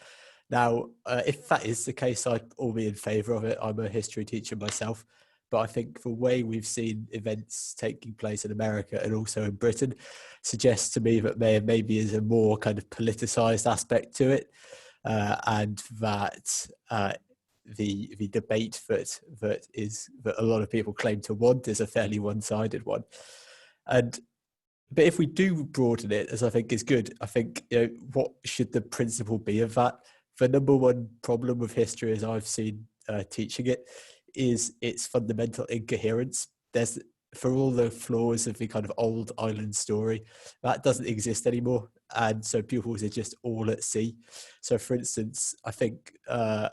Now, if that is the case, I'd all be in favour of it. I'm a history teacher myself. But I think the way we've seen events taking place in America and also in Britain suggests to me that there maybe is a more kind of politicised aspect to it, and that the debate that a lot of people claim to want is a fairly one-sided one. But if we do broaden it, as I think is good, I think, you know, what should the principle be of that? The number one problem with history, as I've seen teaching it, is its fundamental incoherence. There's, for all the flaws of the kind of old island story, that doesn't exist anymore, and so pupils are just all at sea. So, for instance, I think the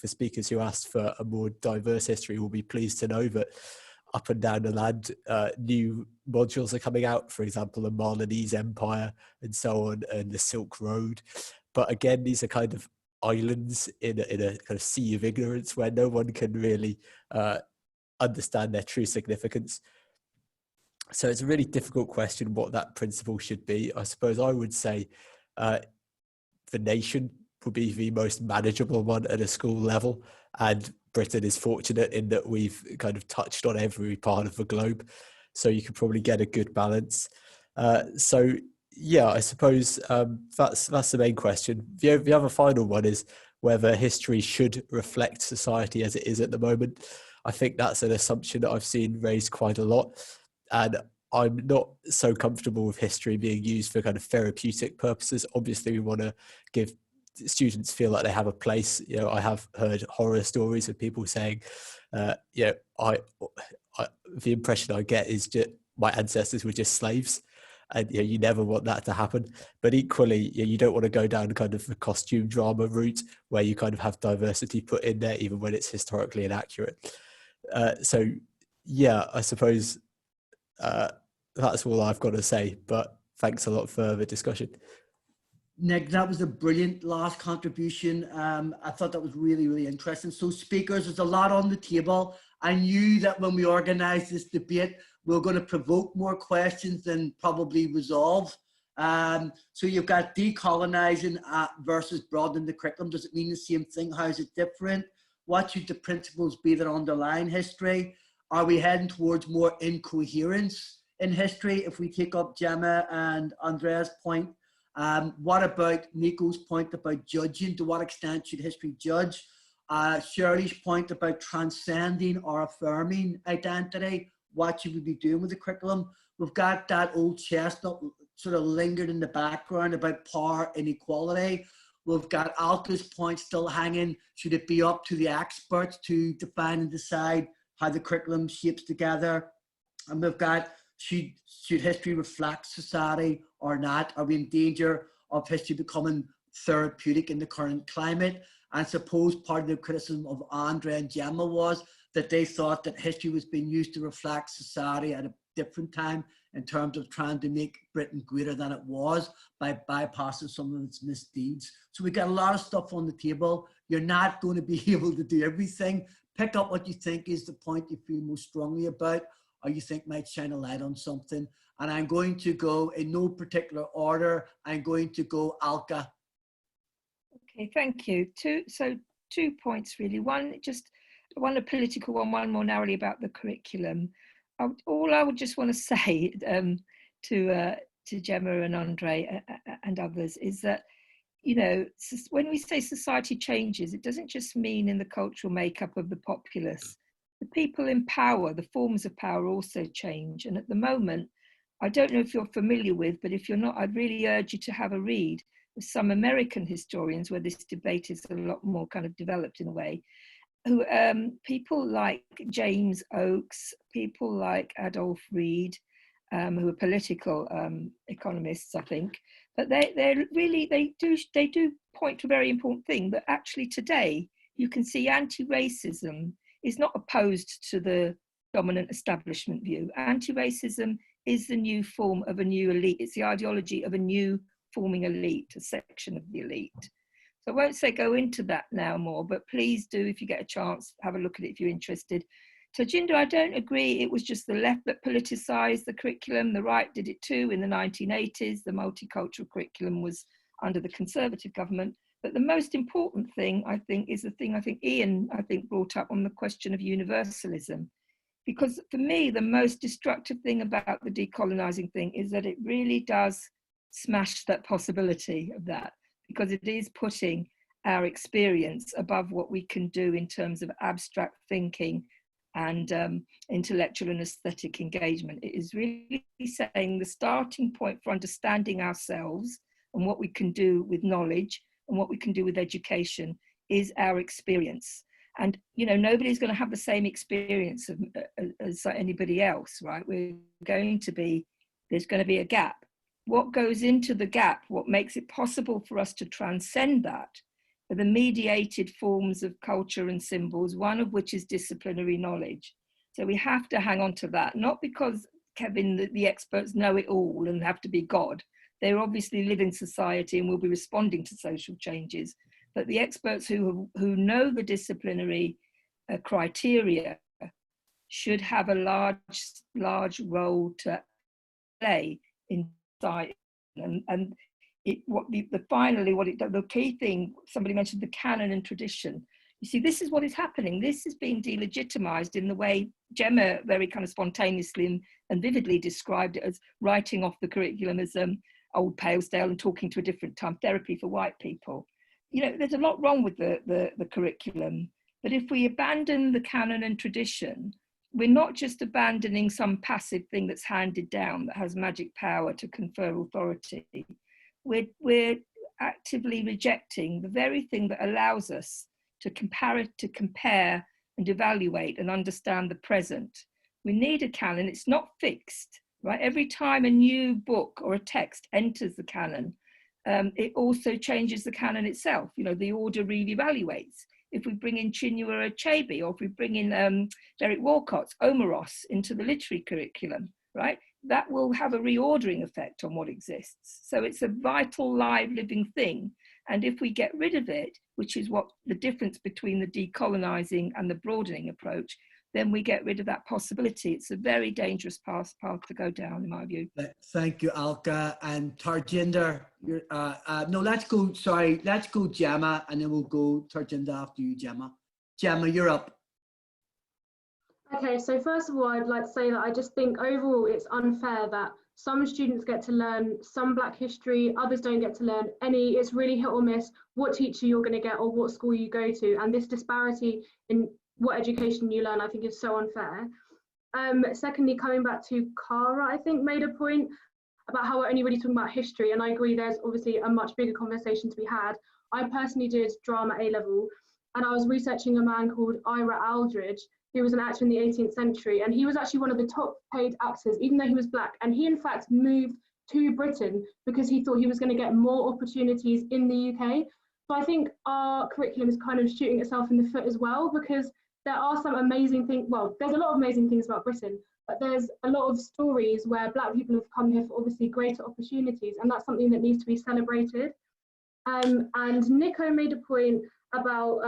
speakers who asked for a more diverse history will be pleased to know that up and down the land, new modules are coming out, for example, the Milanese Empire and so on, and the Silk Road. But again, these are kind of islands in a kind of sea of ignorance where no one can really understand their true significance. So it's a really difficult question what that principle should be. I suppose I would say the nation would be the most manageable one at a school level, and Britain is fortunate in that we've kind of touched on every part of the globe, so you can probably get a good balance. So yeah, I suppose that's the main question. The other final one is whether history should reflect society as it is at the moment. I think that's an assumption that I've seen raised quite a lot, and I'm not so comfortable with history being used for kind of therapeutic purposes. Obviously, we want to give students feel like they have a place. You know, I have heard horror stories of people saying, the impression I get is just my ancestors were just slaves, and you never want that to happen. But equally, you don't want to go down kind of the costume drama route where you kind of have diversity put in there, even when it's historically inaccurate. So yeah, I suppose that's all I've got to say. But thanks a lot for the discussion. Nick, that was a brilliant last contribution. I thought that was really, really interesting. So speakers, there's a lot on the table. I knew that when we organized this debate, we were going to provoke more questions than probably resolve. So you've got decolonizing versus broadening the curriculum. Does it mean the same thing? How is it different? What should the principles be that underline history? Are we heading towards more incoherence in history? If we take up Gemma and Andrea's point, what about Nico's point about judging? To what extent should history judge? Shirley's point about transcending or affirming identity. What should we be doing with the curriculum? We've got that old chestnut sort of lingered in the background about power inequality. We've got Alka's point still hanging. Should it be up to the experts to define and decide how the curriculum shapes together? And we've got, should history reflect society or not? Are we in danger of history becoming therapeutic in the current climate? And suppose part of the criticism of Andrea and Gemma was that they thought that history was being used to reflect society at a different time in terms of trying to make Britain greater than it was by bypassing some of its misdeeds. So we got a lot of stuff on the table. You're not going to be able to do everything. Pick up what you think is the point you feel most strongly about, or you think might shine a light on something. And I'm going to go in no particular order. I'm going to go Alka. Okay, thank you. Two points really. One a political one more narrowly about the curriculum. All I would just want to say to Gemma and Andre and others is that, you know, when we say society changes, it doesn't just mean in the cultural makeup of the populace. The people in power, the forms of power also change. And at the moment, I don't know if you're familiar with, but if you're not, I'd really urge you to have a read of some American historians where this debate is a lot more kind of developed in a way. Who people like James Oakes, people like Adolph Reed, who are political economists, I think, but they do point to a very important thing, that actually today you can see anti-racism is not opposed to the dominant establishment view. Anti-racism is the new form of a new elite. It's the ideology of a new forming elite, a section of the elite. So I won't say go into that now more, but please do, if you get a chance, have a look at it if you're interested. Tarjinder, I don't agree it was just the left that politicised the curriculum. The right did it too in the 1980s. The multicultural curriculum was under the Conservative government. But the most important thing, I think, is the thing I think Ian, brought up on the question of universalism. Because for me, the most destructive thing about the decolonising thing is that it really does smash that possibility of that, because it is putting our experience above what we can do in terms of abstract thinking and intellectual and aesthetic engagement. It is really saying the starting point for understanding ourselves and what we can do with knowledge and what we can do with education is our experience. And, you know, nobody's going to have the same experience as anybody else, right? There's going to be a gap. What goes into the gap, what makes it possible for us to transcend that, are the mediated forms of culture and symbols, one of which is disciplinary knowledge. So we have to hang on to that, not because, Kevin, the experts know it all and have to be God. They obviously live in society and will be responding to social changes. But the experts who know the disciplinary criteria should have a large role to play in society. And the key thing, somebody mentioned the canon and tradition. You see, this is what is happening. This is being delegitimized in the way Gemma very kind of spontaneously and vividly described it, as writing off the curriculum as old Palesdale and talking to a different time, therapy for white people. You know, there's a lot wrong with the curriculum, but if we abandon the canon and tradition, we're not just abandoning some passive thing that's handed down that has magic power to confer authority. We're actively rejecting the very thing that allows us to compare and evaluate and understand the present. We need a canon. It's not fixed, right? Every time a new book or a text enters the canon, it also changes the canon itself. You know, the order reevaluates. If we bring in Chinua Achebe, or if we bring in Derek Walcott's Omeros into the literary curriculum, right? That will have a reordering effect on what exists. So it's a vital, live, living thing. And if we get rid of it, which is what the difference between the decolonizing and the broadening approach, then we get rid of that possibility. It's a very dangerous path to go down, in my view. Thank you, Alka. And Tarjinder, let's go Gemma, and then we'll go Tarjinder after you, Gemma. Gemma, you're up. Okay, so first of all, I'd like to say that I just think overall it's unfair that some students get to learn some Black history, others don't get to learn any. It's really hit or miss what teacher you're going to get or what school you go to. And this disparity in what education you learn, I think, is so unfair. Secondly, coming back to Cara, I think made a point about how we're only really talking about history. And I agree, there's obviously a much bigger conversation to be had. I personally did drama A-level, and I was researching a man called Ira Aldridge, who was an actor in the 18th century, and he was actually one of the top paid actors, even though he was Black. And he, in fact, moved to Britain because he thought he was going to get more opportunities in the UK. So I think our curriculum is kind of shooting itself in the foot as well, because there are some amazing things, well, there's a lot of amazing things about Britain, but there's a lot of stories where Black people have come here for obviously greater opportunities, and that's something that needs to be celebrated. And Nico made a point about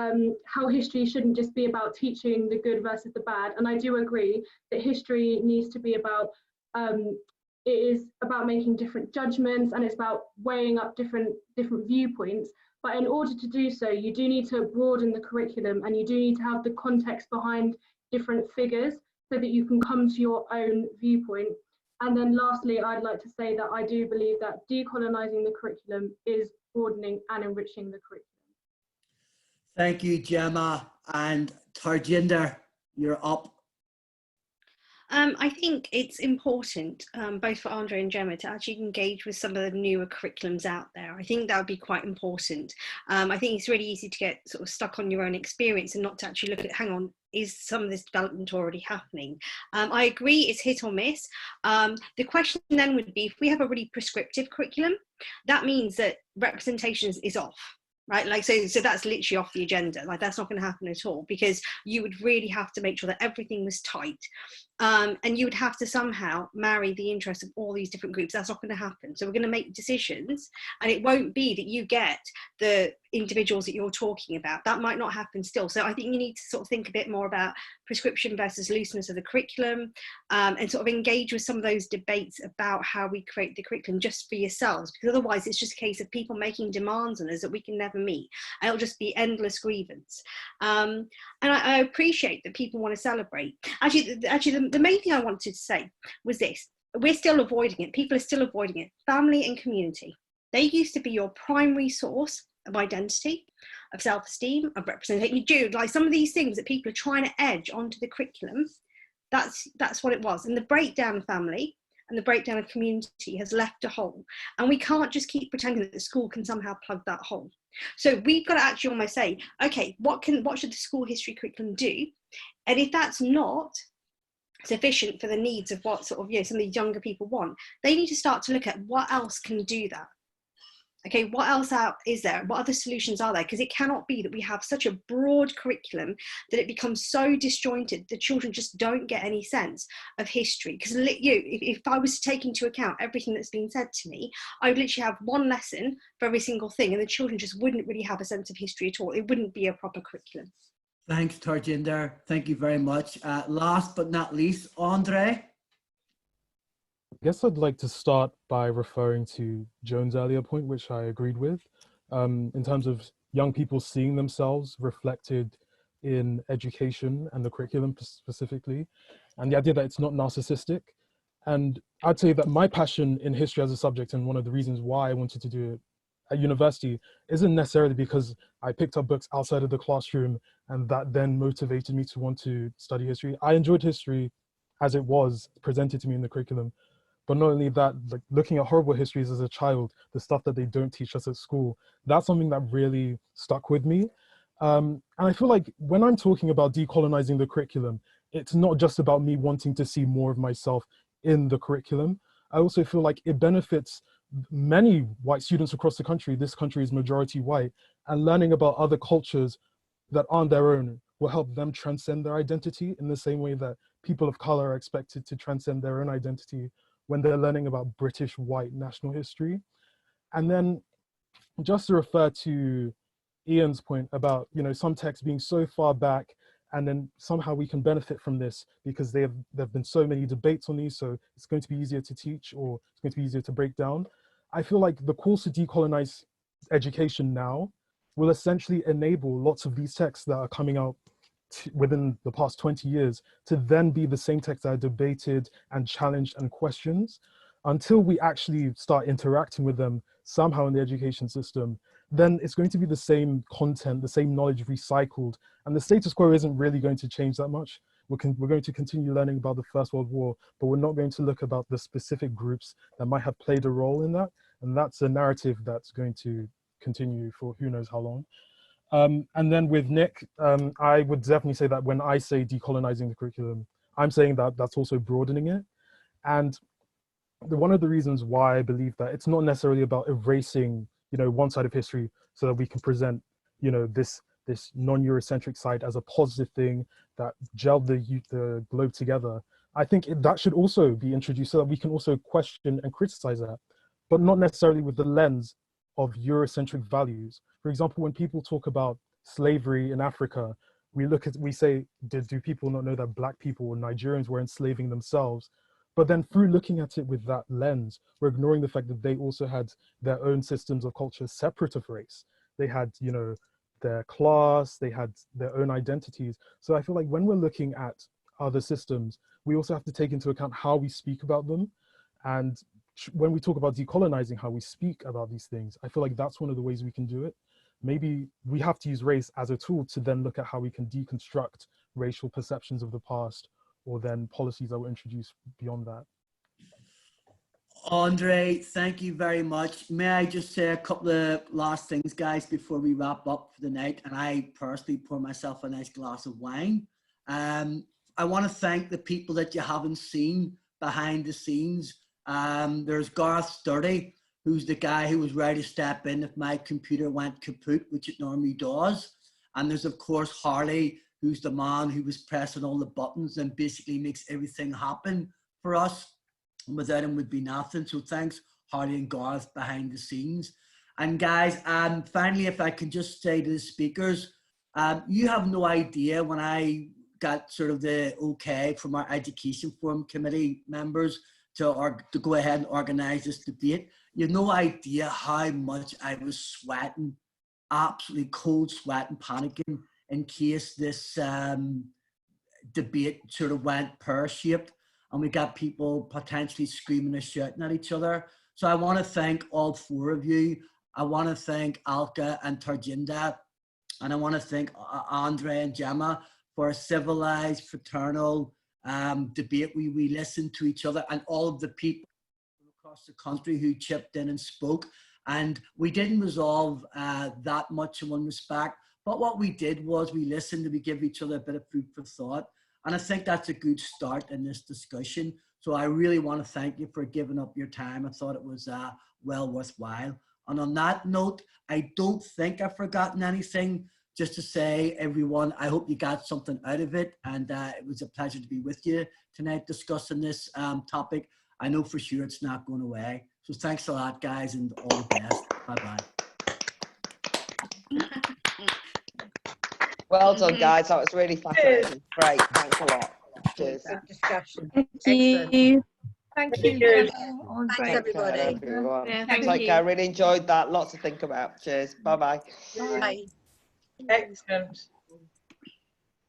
how history shouldn't just be about teaching the good versus the bad, and I do agree that history needs to be about, it is about making different judgments, and it's about weighing up different viewpoints. But in order to do so, you do need to broaden the curriculum, and you do need to have the context behind different figures so that you can come to your own viewpoint. And then lastly, I'd like to say that I do believe that decolonizing the curriculum is broadening and enriching the curriculum. Thank you, Gemma. And Tarjinder, you're up. I think it's important, both for Andre and Gemma, to actually engage with some of the newer curriculums out there. I think that would be quite important. I think it's really easy to get sort of stuck on your own experience and not to actually look at, hang on, is some of this development already happening? I agree, it's hit or miss. The question then would be, if we have a really prescriptive curriculum, that means that representation is off. Right, like so that's literally off the agenda. Like that's not going to happen at all, because you would really have to make sure that everything was tight, and you would have to somehow marry the interests of all these different groups. That's not going to happen. So we're going to make decisions, and it won't be that you get the individuals that you're talking about. That might not happen still. So I think you need to sort of think a bit more about prescription versus looseness of the curriculum, and sort of engage with some of those debates about how we create the curriculum just for yourselves, because otherwise it's just a case of people making demands on us that we can never meet, and it'll just be endless grievance. And I appreciate that people want to celebrate. Actually, the main thing I wanted to say was this: we're still avoiding it. People are still avoiding it. Family and community, they used to be your primary source of identity, of self-esteem, of representation. Like some of these things that people are trying to edge onto the curriculum, that's what it was. And the breakdown of family and the breakdown of community has left a hole, and we can't just keep pretending that the school can somehow plug that hole. So we've got to actually almost say, okay, what should the school history curriculum do? And if that's not sufficient for the needs of what sort of, some of the younger people want, they need to start to look at what else can do that. Okay, what else is there? What other solutions are there? Because it cannot be that we have such a broad curriculum that it becomes so disjointed the children just don't get any sense of history. Because if I was to take into account everything that's been said to me, I would literally have one lesson for every single thing, and the children just wouldn't really have a sense of history at all. It wouldn't be a proper curriculum. Thanks, Tarjinder. Thank you very much. Last but not least, Andre. I guess I'd like to start by referring to Joan's earlier point, which I agreed with, in terms of young people seeing themselves reflected in education and the curriculum specifically, and the idea that it's not narcissistic. And I'd say that my passion in history as a subject, and one of the reasons why I wanted to do it at university, isn't necessarily because I picked up books outside of the classroom and that then motivated me to want to study history. I enjoyed history as it was presented to me in the curriculum. But not only that, like looking at horrible histories as a child, the stuff that they don't teach us at school, that's something that really stuck with me. And I feel like when I'm talking about decolonizing the curriculum, it's not just about me wanting to see more of myself in the curriculum. I also feel like it benefits many white students across the country. This country is majority white, and learning about other cultures that aren't their own will help them transcend their identity in the same way that people of color are expected to transcend their own identity when they're learning about British white national history. And then just to refer to Ian's point about, some texts being so far back, and then somehow we can benefit from this because there have been so many debates on these, so it's going to be easier to teach, or it's going to be easier to break down. I feel like the calls to decolonize education now will essentially enable lots of these texts that are coming out within the past 20 years to then be the same texts that are debated and challenged and questioned. Until we actually start interacting with them somehow in the education system, then it's going to be the same content, the same knowledge recycled, and the status quo isn't really going to change that much. We're going to continue learning about the First World War, but we're not going to look about the specific groups that might have played a role in that, and that's a narrative that's going to continue for who knows how long. And then with Nick, I would definitely say that when I say decolonizing the curriculum, I'm saying that that's also broadening it. And one of the reasons why I believe that it's not necessarily about erasing, one side of history so that we can present, this non-Eurocentric side as a positive thing that gelled the globe together. I think that should also be introduced so that we can also question and criticize that, but not necessarily with the lens of Eurocentric values. For example, when people talk about slavery in Africa, we say, do people not know that Black people or Nigerians were enslaving themselves? But then through looking at it with that lens, we're ignoring the fact that they also had their own systems of culture separate of race. They had, their class, they had their own identities. So I feel like when we're looking at other systems, we also have to take into account how we speak about them. And when we talk about decolonizing how we speak about these things, I feel like that's one of the ways we can do it. Maybe we have to use race as a tool to then look at how we can deconstruct racial perceptions of the past, or then policies that were introduced beyond that. Andre, thank you very much. May I just say a couple of last things, guys, before we wrap up for the night, and I personally pour myself a nice glass of wine. I want to thank the people that you haven't seen behind the scenes. There's Garth Sturdy, who's the guy who was ready to step in if my computer went kaput, which it normally does. And there's, of course, Harley, who's the man who was pressing all the buttons and basically makes everything happen for us. And without him would be nothing. So thanks, Harley and Garth, behind the scenes. And guys, finally, if I can just say to the speakers, you have no idea when I got sort of the okay from our Education Forum Committee members to go ahead and organize this debate. You have no idea how much I was sweating, absolutely cold sweating, panicking in case this debate sort of went pear-shaped and we got people potentially screaming and shouting at each other. So I want to thank all four of you. I want to thank Alka and Tarjinder, and I want to thank Andre and Gemma for a civilized, fraternal debate. We listened to each other and all of the people across the country who chipped in and spoke. And we didn't resolve that much in one respect, but what we did was we listened and we give each other a bit of food for thought. And I think that's a good start in this discussion. So I really want to thank you for giving up your time. I thought it was well worthwhile. And on that note, I don't think I've forgotten anything. Just to say, everyone, I hope you got something out of it. And it was a pleasure to be with you tonight discussing this topic. I know for sure it's not going away. So thanks a lot, guys, and all the best. Bye-bye. Well done, guys. That was really fascinating. Great. Thanks a lot. Cheers. Good discussion. Thank Excellent. you. Thank you, Cheers. Gemma. Thanks, everybody. Everyone. Yeah, Take thank care. you. Really enjoyed that. Lots to think about. Cheers. Bye-bye. Bye. Excellent.